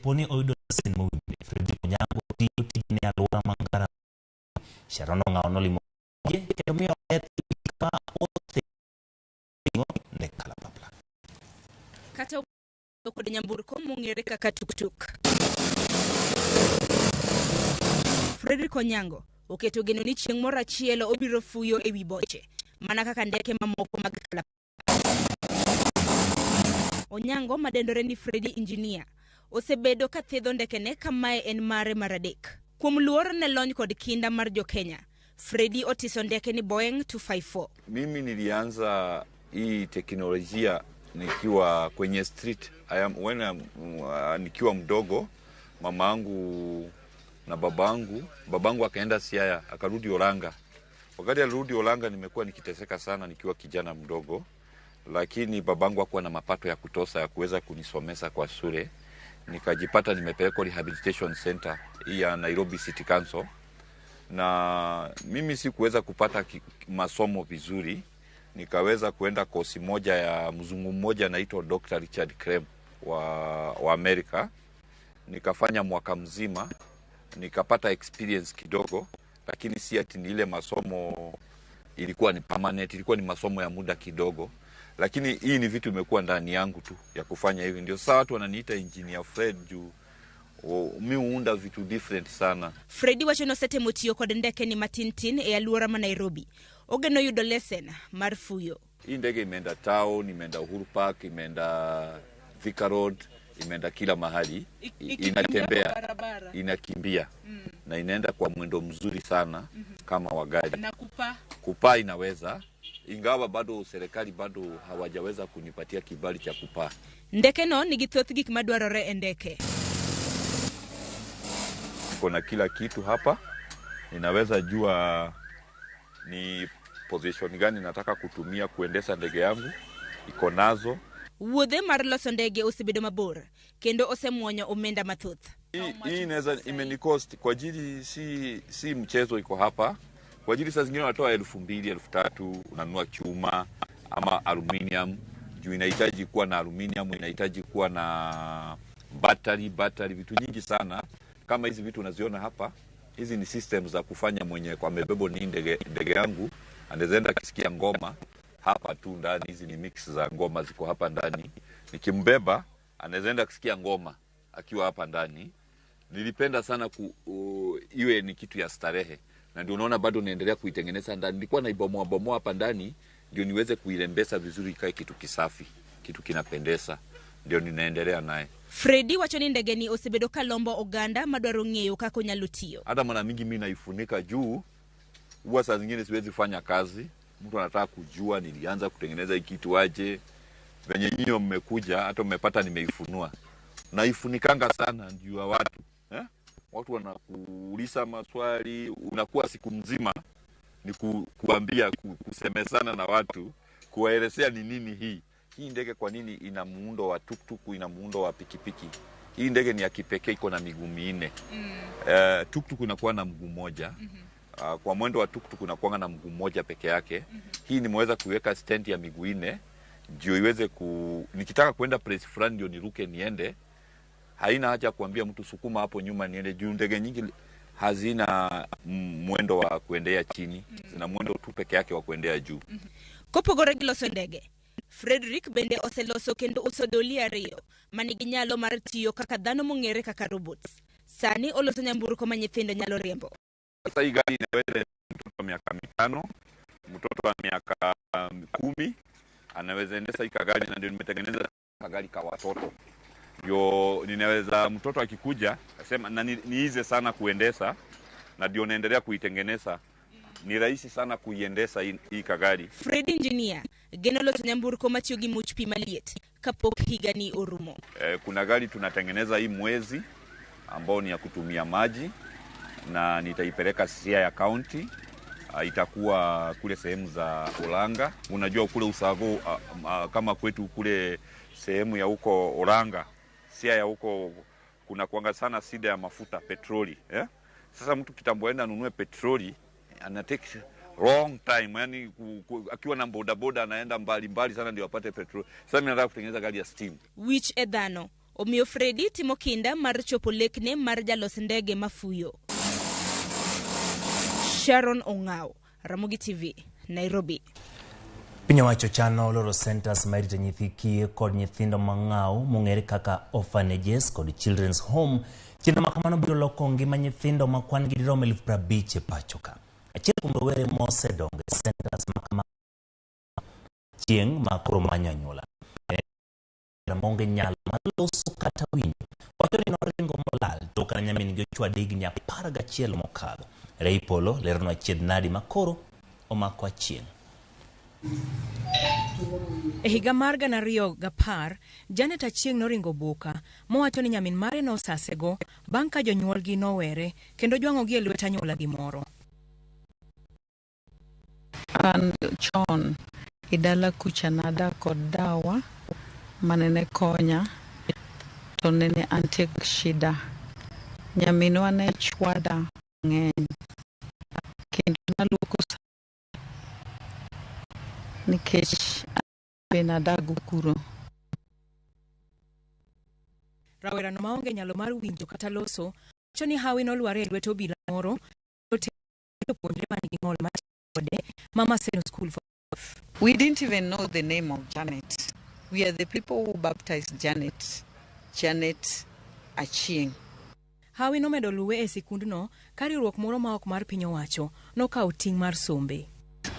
poni oyudo sin mowinjore Fredi Onyango tiyo tijni e alwora mangara Sharon ng'awo nolimo kendo miyo ka ndek kalapapla kata kod nyamburko mong'ere kaka tuktuk. Fredi Onyango oketo geno ni chieng' moro achiel obiro fuyo e wi boche mana kaka ndeke mamoko mag kalapapla. Onyango madendore ni Fredi Engineer osebedo ka thedho ndekene kamae en mare mar adek. Kuom luor ne lony kod kinda mar jo Kenya, Fredi otiso ndeke ni Boeing 254. Mimi nilianza hii teknolojia nikiwa kwenye street. Nikiwa mdogo, mamangu na babangu akaenda Siaya, akarudi Olanga. Wakati alirudi Olanga nimekuwa nikiteseka sana nikiwa kijana mdogo, lakini babangu hakuwa na mapato ya kutosha ya kuweza kunisomesha kwa shule. Nikajipata nimepelekwa rehabilitation center hii ya Nairobi City Council, na mimi sikuweza kupata masomo vizuri. Nikaweza kuenda kosi moja ya mzungu mmoja anaitwa Dr. Richard Krem wa Amerika. Nikafanya mwaka mzima, nikapata experience kidogo, lakini si ati ni ile masomo ilikuwa ni permanent, ilikuwa ni masomo ya muda kidogo. Lakini hii ni vitu imekuwa ndani yangu tu ya kufanya hivi. Ndio sasa watu wananiita Engineer Fred juu mi huunda vitu different sana. Fredi wachono sete mutiyo kod ndeke ni matintin e aluora ma Nairobi. Ogeno yudo lesen mar fuyo. Hii ndege imeenda town, imeenda Uhuru Park, imeenda Thika Road, imeenda kila mahali. Inatembea, inakimbia. Na inaenda kwa mwendo mzuri sana kama wa gari. Na kupaa inaweza, ingawa bado serikali bado hawajaweza kunipatia kibali cha kupaa. Ndeke no ni githoth gik madwarore e ndeke. Kuna kila kitu hapa. Ninaweza jua ni position gani nataka kutumia kuendesha ndege yangu. Iko nazo. Wuodhe mar loso ndege osebedo mabor kendo osemuonyo omenda mathoth. Hii inaweza imenikost kwa ajili si mchezo iko hapa. Kwa ajili saa zingine unatoa 2,000, 3,000 unanunua chuma ama aluminium. Juu inahitaji kuwa na aluminium, inahitaji kuwa na battery vitu nyingi sana. Kama hizi vitu unaziona hapa, hizi ni systems za kufanya mwenye kwa mebebo ni ndege yangu anaenda kusikia ngoma hapa tu ndani. Hizi ni mix za ngoma ziko hapa ndani. Nikimbeba anaenda kusikia ngoma akiwa hapa ndani. Nilipenda sana iwe ni kitu ya starehe, na ndio unaona bado naendelea kuitengeneza ndani. Nilikuwa naibomoa hapa ndani ndio niweze kuirembesha vizuri ikae kitu kisafi, kitu kinapendeza. Ndio ninaendelea naye. Fredi wachoni ndege ni osebedo kalombo oganda madwaro ng'eyo kako nyalo tiyo. Hata mara mingi mimi naifunika juu huwa saa zingine siwezi fanya kazi. Mtu anataka kujua nilianza kutengeneza hii kitu aje. Venye nyinyi mmekuja hata mmepata nimeifunua. Naifunikanga sana juu ya watu. Watu wanakuuliza maswali, unakuwa siku mzima ni kuambia kusemezana na watu, kuwaelezea ni nini hii. Hii ndege kwa nini ina muundo wa tuktuku, ina muundo wa pikipiki. Hii ndege ni ya kipekee, iko na miguu 4. Tuktuku inakuwa na mguu mmoja. Kwa mwendo wa tuktuku inakuwa na mguu mmoja peke yake. Hii nimeweza kuweka stand ya miguu 4 ndio iweze nikitaka kwenda place fulani ndio niruke niende. Haina haja kuambia mtu sukuma hapo nyuma niende juu. Ndege nyingi hazina mwendo wa kuendea chini. Zina mwendo tu peke yake wa kuendea juu. Kopogore gi loso ndege, Frederick bende oseloso kendo usodoli ariyo manigi nyalo mar tiyo kaka dhano mong'ere kaka robots. Sani oloso nyamburko ma nyithindo nyalo riembo. Sasa hii gari inaweza mtoto wa miaka 5, mtoto wa miaka 10 anaweza endesha hii gari, na ndio nimetengeneza gari kwa watoto. Ndio ninaweza mtoto akikuja asema na niize sana kuendesha, na ndio naendelea kuitengeneza. Ni rahisi sana kuiendesha hii kagari. Fred Engineer geno loso nyamburko matiyo gi much pi maliet kapok higa ni orumo. Kuna gari tunatengeneza hii mwezi ambao ni ya kutumia maji, na nitaipeleka Siaya County. Itakuwa kule sehemu za Olanga. Unajua kule Usago kama kwetu kule sehemu ya huko Olanga, Siaya huko kuna kuanga sana shida ya mafuta petroli. Sasa mtu kitamboenda anunue petroli anatake long time, yani akiwa na bodaboda anaenda mbali sana ndio apate petroli. Sasa mimi nataka kutengeneza gari ya steam. Which edhano omiyo Fredi timo kinda mar chopo lekne mar jalos ndege mafuyo. Sharon Ongao, Ramogi TV, Nairobi. Piny owacho chano loro centers marito nyithi kiye kod nyithindo mang'aw mong'ere kaka orphanages kod children's home. Chenro ma kamano biro loko ngima nyithindo ma kwan gi dirom 50,000 e pacho ka. Achiel kuom rowere mosedongo e centers ma kamano chieng' ma koro manyo anyuola. Ramogi nyalo mar loso kata winjo. Wacho ni noringo molal tok ka nyamin gi ochwade higni 11 mokalo. Ray Polo lerno achiedh nadi makoro omako achieng'. E higa mar 2010, Janet Achieng' noringo boka mowacho ni nyamin mare nosasego bang' ka jonyuolgi nowere kendo jwang'ogi e lwet anyuola gimoro. An chon idala kucha nada kod dawa manene konya to nene antie shida. Nyaminwa ne chwada ng'eny kendo naluoko nikech benadagu kuro. Rawerano maonge nyalo mar winjo kata loso wacho ni hawi nolware e lwet obila moro Mama Seno School for We didn't even know the name of Janet. We are the people who baptized Janet Achieng. Hawi nomedo luwe e sikundno ka riwruok moro ma ok mar piny owacho nokawo ting' mar sombe.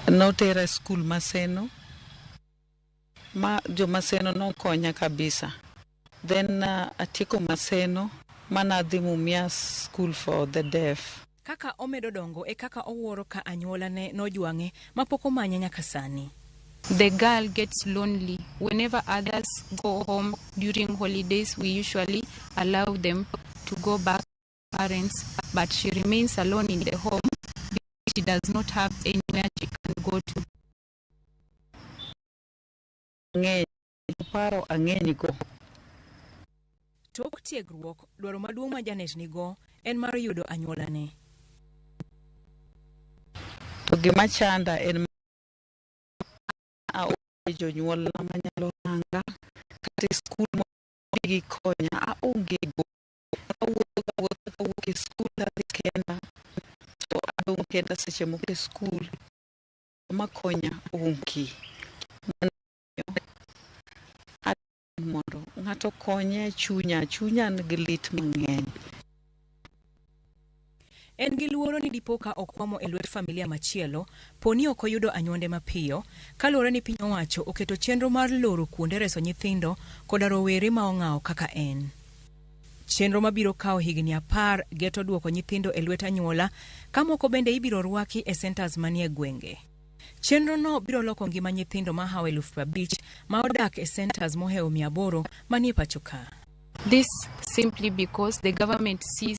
Notera school Maseno. Jo Maseno no konya kabisa. Then atieko Maseno mana dhi Mumias School for the Deaf. Kaka omedo dongo e kaka owuoro ka anyuola ne nojwange mapoko manya nyaka sani. The girl gets lonely. Whenever others go home during holidays, we usually allow them to go back to parents, but she remains alone in the home because she does not have anywhere she can go to. Tok tiegruok, dwaro maduong' ma Janet nigo en mar yudo anyuolane. To gima chanda en jonyuol na manyalo hanga kata skul gi konya aonge go awuok e skul adhi kenda to adong' kenda seche moko e skul makonya onge mondo ng'ato konye chunya nigi lit mang'eny. En gi luoro ni dipoka okwamo e lwet familia machielo, poni ok oyudo anyuonde mapiyo, kaluwore ni piny owacho oketo chenro mar loro kuonde reso nyithindo koda rowere ma ong'aw kaka en. Chenro mabiro kawo higni 10 geto duoko nyithindo e lwet anyuola, ka moko bende ibiro rwaki e centers manie gwenge. Chenro no biro loko ngima nyithindo ma hawe 50,000 ma odak e centers mohewo 800 manie pacho ka. This simply because the government sees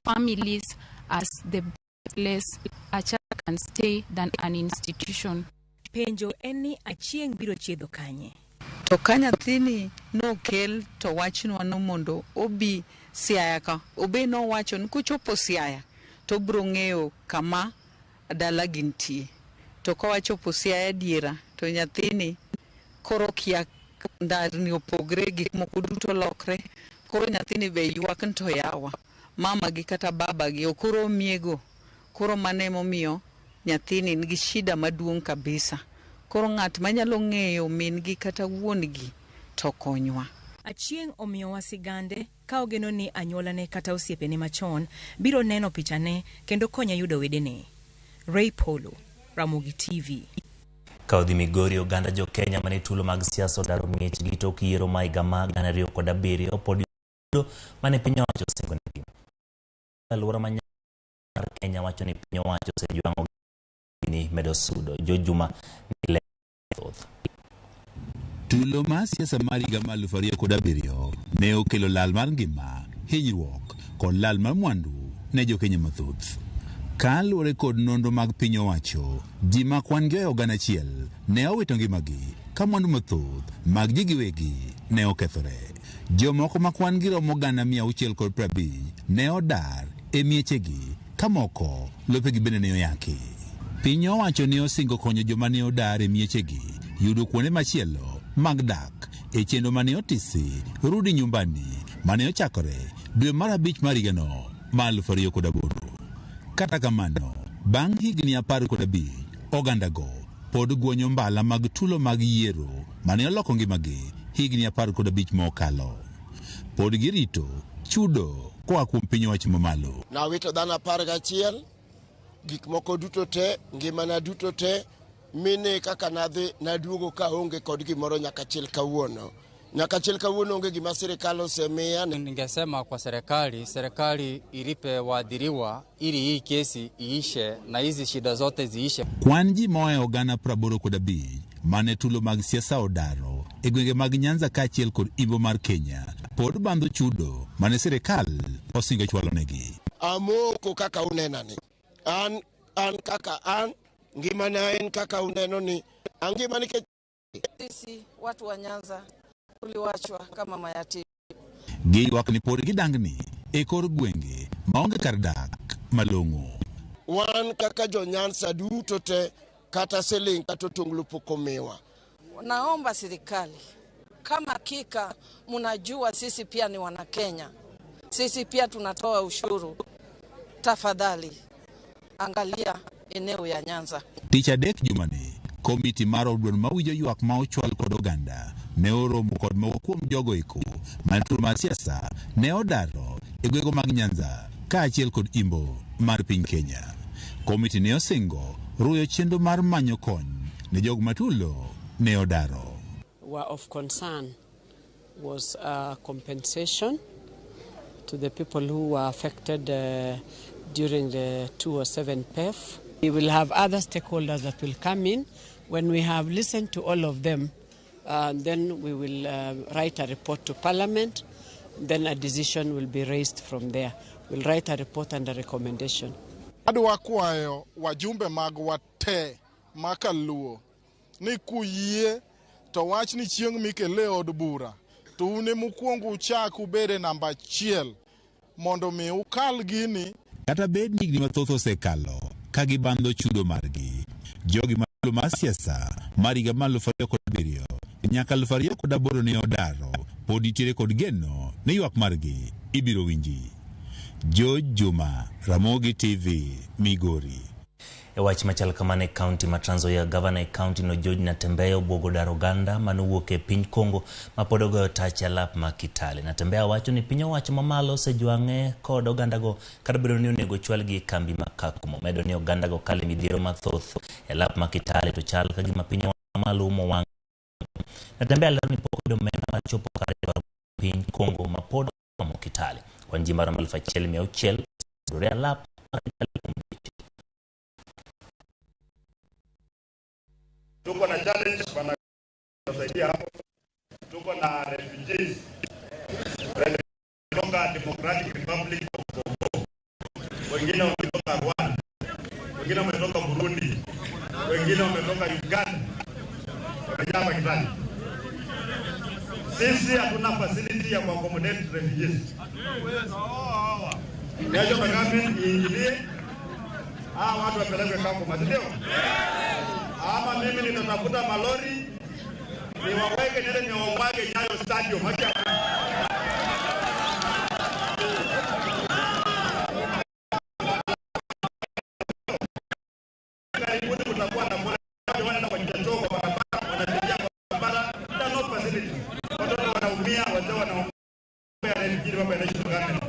families as the place a child can stay than an institution. Penjo en ni Achieng' biro chiedho kanye? To ka nyathini nokel to wachnwa no mondo obi Siaya ka, obe no wacho ni kuchopo Siaya to biro ng'eyo kama dala gintie. To ka wachopo Siaya diera to nyathini koro kia ndarni opogre, gik moko duto lokre, koro nyathini be ywak ni to yawa mama gi kata baba gi okoro miego, koro mane momiyo nyathini nigi shida maduong' kabisa. Koro ng'at manyalo ng'eyo min gi kata wuon gi to konywa. Achieng' omiyo wasigande ka ogeno ni anyuolane kata osiepene machon biro neno pichane kendo konya yudo wedene. Ray Polo, Ramogi TV. Kaudhi Migori, oganda jo Kenya mane tulo mag siasa odaro miechgi tok yiero ma higa ma 2007 pod mane piny owacho osingonegi. Alwora mar Kenya wacho ni piny owacho osejwang'o ni medo sudo Jojuma ni lethoth. Tulo mar siasa mar higa 2007 ne okelo lal mar ngima, hinyruok kod lal mar mwandu ne jo Kenya mathoth. Kaluwore kod nonro mag piny owacho, ji ma kwan gi oganda achiel ne owito ngimagi ka mwandu mathoth mag ji giwegi ne okethore. Jomoko ma kwan gi romo gana 650 ne odar e miechegi ka moko lopegi bende ne oyaki. Piny owacho ne osingo konyo joma ne odar e miechegi yudo kuonde machielo mag dak e chenro mane otisi Rudi Nyumbani mane ochakore dwe mar 5 mar higano 2008. Kata kamano, bang' higni 15, ogandago pod guonyo mbala mag tulo mag yiero mane oloko ngimagi higni 15 mokalo. Pod girito chudo koa kuom piny owacho mamalo. Nawito dhano 11, gik moko duto te, ngimana duto te, mine kaka nadhi naduogo ka onge kod gimoro nyaka chiel kawuono. Nyaka chiel kawuono onge gima serikali osemia. Ningesema kwa serikali ilipe waadhiriwa ili hii kesi iishe na hizi shida zote ziishe. Kwan ji moe ogana 85 mane tulo mag siasa odaro e gwenge mag Nyanza kaachiel kod Imbo mar Kenya pod bandho chudo mane serikali osingo chwalo negi. Amoko kaka unenani. An kaka an ngimana en kaka uneno ni angimani ke sisi watu wa Nyanza uliwachwa kama mayatima. Giywak ni pod gidangni e kor gwenge maonge kar dak malong'o. Wan kaka jo Nyanza duto te kata seling kata tunglu pokomewa. Naomba serikali, kama hakika mnajua sisi pia ni wana Kenya, sisi pia tunatoa ushuru, tafadhali angalia eneo ya Nyanza. Tich adek jumani, komiti mar odwon mawinjo ywak ma ochwal kod oganda ne oromo kod moko kuom jogo eko mantur mar siasa ne odaro e gwego mag Nyanza kaachiel kod Imbo mar piny Kenya. Komiti ne osingo ruyo chenro mar manyo kony ne jog matulo ne odaro. Were of concern was compensation to the people who were affected during the 207 PEF. We will have other stakeholders that will come in. When we have listened to all of them, then we will write a report to Parliament. Then a decision will be raised from there. We'll write a report and a recommendation. Adwa kwayo wajumbe mag wate makaluo ni kuyie to wach ni chieng' mikele od bura to une mukwongo uchak ubede namba 1 mondo mi ukal gini. Kata bed ni gima thoth osekalo ka gibando chudo margi, jogi malo mar siasa mar higa mar 2007 nyaka 2008 ne odaro pod itiere kod geno ni ywak margi ibiro winji. Juma, Ramogi TV, Migori. E wach machal kamane county ma Trans Nzoia governor county no George Natembeya obwogo daro oganda manowuok e piny Kongo ma pod ogoyo tach e lap ma Kitale. Natembeya wacho ni piny owacho mamalo osejwang'e kod ogandago kata bedo ni onego chwalgi e kambi ma Kakumo. Medo ni ogandago kale midhiero mathoth e lap ma Kitale to chal ka gima piny owacho mamalo umo wang'. Natembeya lero ni pok oyudo omenda mar chopo kare dwaro piny Kongo ma pod omo Kitale. Kwa nji mara 1600 dore e lap mar Kitale. Tuko na challenge wanasaidia hapo. Tuko na refugees kutoka Democratic Republic of Congo, wengine wametoka Rwanda, wengine wametoka Burundi, wengine wametoka Uganda, wamejaa Kitale. Sisi hatuna facility ya accommodate refugees. Ndio government iingilie watu wapelekwe Kakumo, ndio. Ama mimi nitatafuta malori niwaweke nile niwamwage Nyayo Stadium. Karibuni kutakuwa na mmoja wanaenda kwa Kitoko barabara, wanapitia barabara, no facility. Watoto wanaumia, wazee wanaumia, refugee baba inaishi Uganda.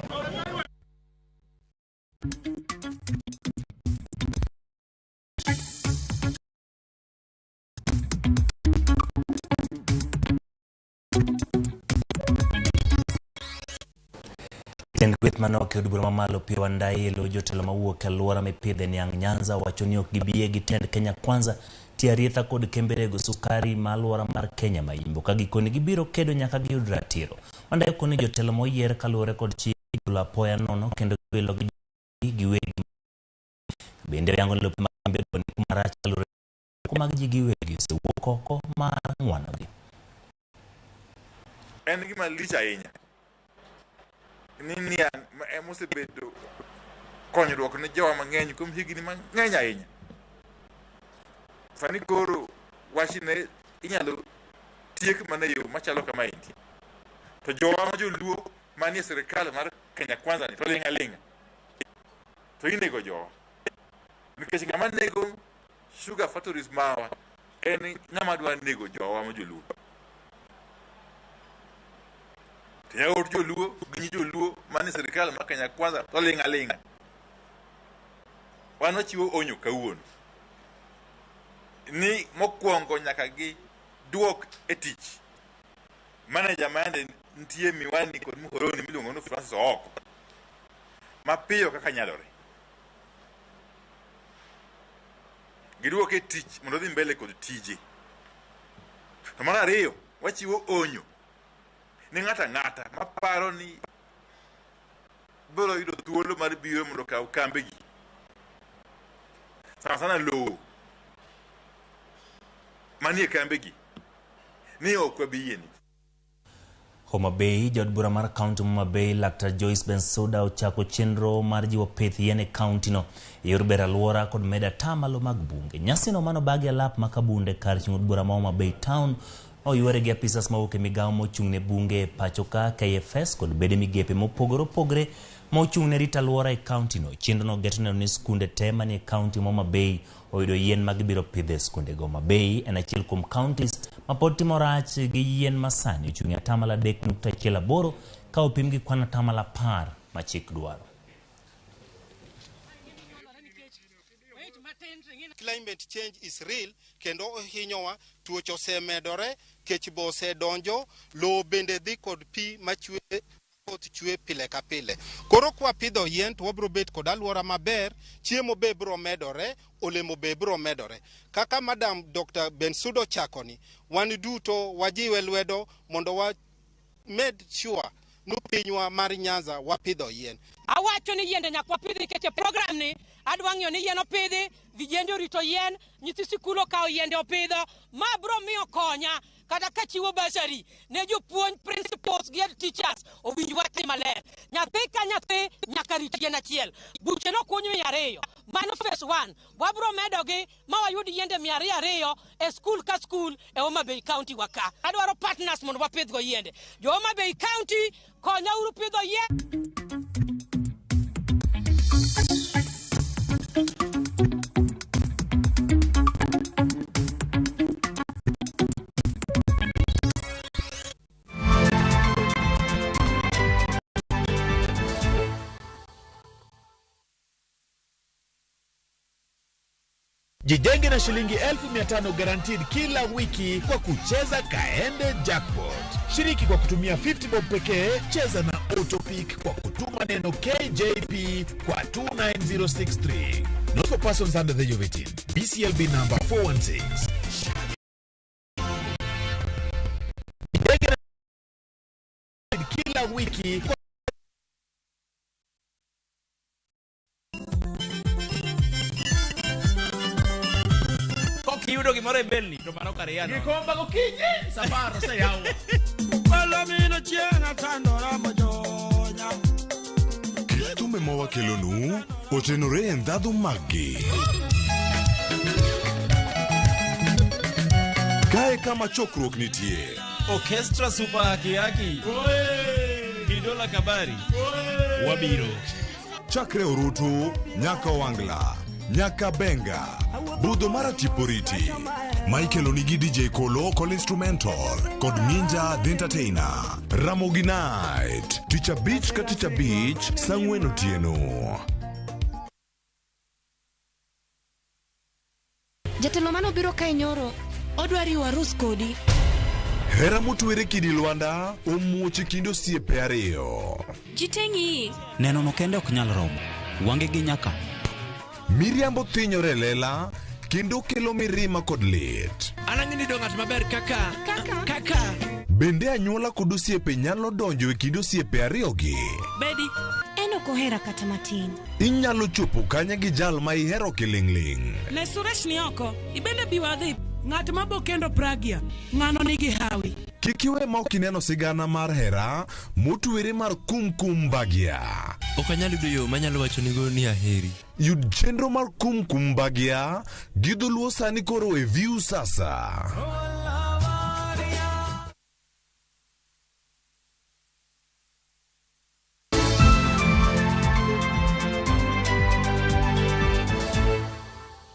Kweth manok od bura mamalo Piyo Wandayi elo jotelo mawuok e alwora mipidhe niang' Nyanza wacho ni ok gibie gi tend Kenya Kwanza tiaritha kod kemberego sukari ma alwora mar Kenya ma Imbo ka gikoni gibiro kedo nyaka giyud ratiro. Wandayi koni jotelo moyier kaluwore kod chik igolo apoya nono kendo giwilo giwegi. Bende yango lope mag bedo ni kumarach kaluwore kumag ji giwegi osewuok oko mar ng'wanogi. En gima lich ahinya ni niang' mosebedo konyruok ne jowa mang'eny kuom higni mang'eny ahinya. Sani koro wachne inyalo tiek mana yo machalo kama intie. To jowa ma joluo manie sirikal mar Kenya Kwanza ni to ling' aling'a. To inego jowa. Nikech ng'ama nego sugar factories mawa en ng'ama dwa nego jowa ma joluo. Tiyaur joluo, ginyi joluo manie sirikal mar Kenya Kwanza to ling' aling'a. Wan wachiwo onyo kawuono ni mokwongo nyaka gi duok e tich manager mande nitie Miwani kod Muhoroni miluongo ni Francis Oko mapiyo kaka nyalore. Giduok e tich mondo dhi mbele kod tije. To mar ariyo wachiwo onyo ni ng'ata ng'ata maparo ni biro yudo thuolo mar biro mondo kaw kambegi sana lowo manie kambegi ni ok wabiyieni. Homa Bay, jod bura mar county Homa Bay, Dr. Joyce Bensouda ochako chenro mar jiwo pith yien e county no yor bero alwora kod meda tamalo mag bunge. Nyasi no mano bagi alap makabunde kar chung'od bura ma Homa Bay town oyuore gi apisas mawuok e migawo mochung'ne bunge pacho ka KFS kod bede migepe mopogore opogore Mochung' ne rito alwora e kaunti no, chenro no geto neno ni skunde te manie kaunti ma Homa Bay oyudo yien ma gibiro pidho e skunde go. Homa Bay en achiel kuom counties ma pod timo rach gi yien masani ochung' 3.8 ka opim gi kwan 10 ma chik dwaro. Climate change is real kendo ohinyowa, tuoche osemedore, kech bo osedonjo, lowo bende dhi kod pi machwe chwe pile ka pile. Koro kwa pidho yien to wabro bet kod alwora maber, chiemo be bro medore, olemo be bro medore. Kaka Madam Dr. Bensudo chakoni, wan duto wajiwe lwedo mondo wa med sure no pinywa mar Nyanza wapidho yien. Awacho ni yiende nyaka wapidhi keche program ni adwang'yo ni yien opidhi, vijende orito yien, nyithi sikul okawo yiende opidho, ma bro miyo konya kata ka chiwo basari ne jopuonj, principals gi teachers owinj wach maler. Nyathi ka nyathi nyaka rit yien achiel. Buche no kunyo 200. Mano phase 1. Wabro medogi ma wayud yiende 200 e skul ka skul e Homa Bay County waka. Adwaro partners mondo wapidhgo yiende. Jo Homa Bay County konya uru pidho yien. Jijenge na shilingi 1500 guaranteed kila wiki kwa kucheza Kaende Jackpot. Shiriki kwa kutumia 50 bob pekee, cheza na Autopic kwa kutuma neno KJP kwa 29063. Not for persons under the age of 18. BCLB number 416. Jijenge na kila wiki kwa Yudo gimoro e belni to mano kare yano. Gikomba gokinyi safaro se yawo. Palomino chiena tandora mojonya. Kit thumbe mawakelonu otenore e ndhadhu maggi. Kae kama chokruok nitie. Orchestra super haki. Kidola kabari. Wabiro. Chakre Orutu, nyaka Wangla, nyaka Benga, budho mara Tiporiti. Michael Onigi DJ Kolo, Call Instrumental, kod Ninja The Entertainer. Ramogi Night, Teacher Beach ka Teacher Beach, Sang'wen Otieno. Jatelo mano biro kae nyoro, odwari warus kodi. Hera motwere kidi Lwanda, omuoche kind osiepe ariyo. Jitengi. Neno no kende ok nyal romo. Wange gi nyaka. Miriambo thinyore lela, kendo kelo mirima kod lit. Anang'ini do ng'at maber kaka. Bende anyuola kod osiepe nyalo donjo e kind osiepe ariyogi. Bedi. En ok ohera kata matin. Inyalo chopo kanya gi jal ma ihero kiling'ling'. Ne Suresh ni oko, ibende biwadhi. Ng'at mabo kendo Pragia, ng'ano nigi hawi. Kik iwe ma ok ineno sigana mar hera motwere mar Kumkum Bagia. Ok anyalo yudo yo manyalo wacho nigo ni aheri. Yud chenro mar Kumkum Bagia gi dholuo sani koro e View sasa.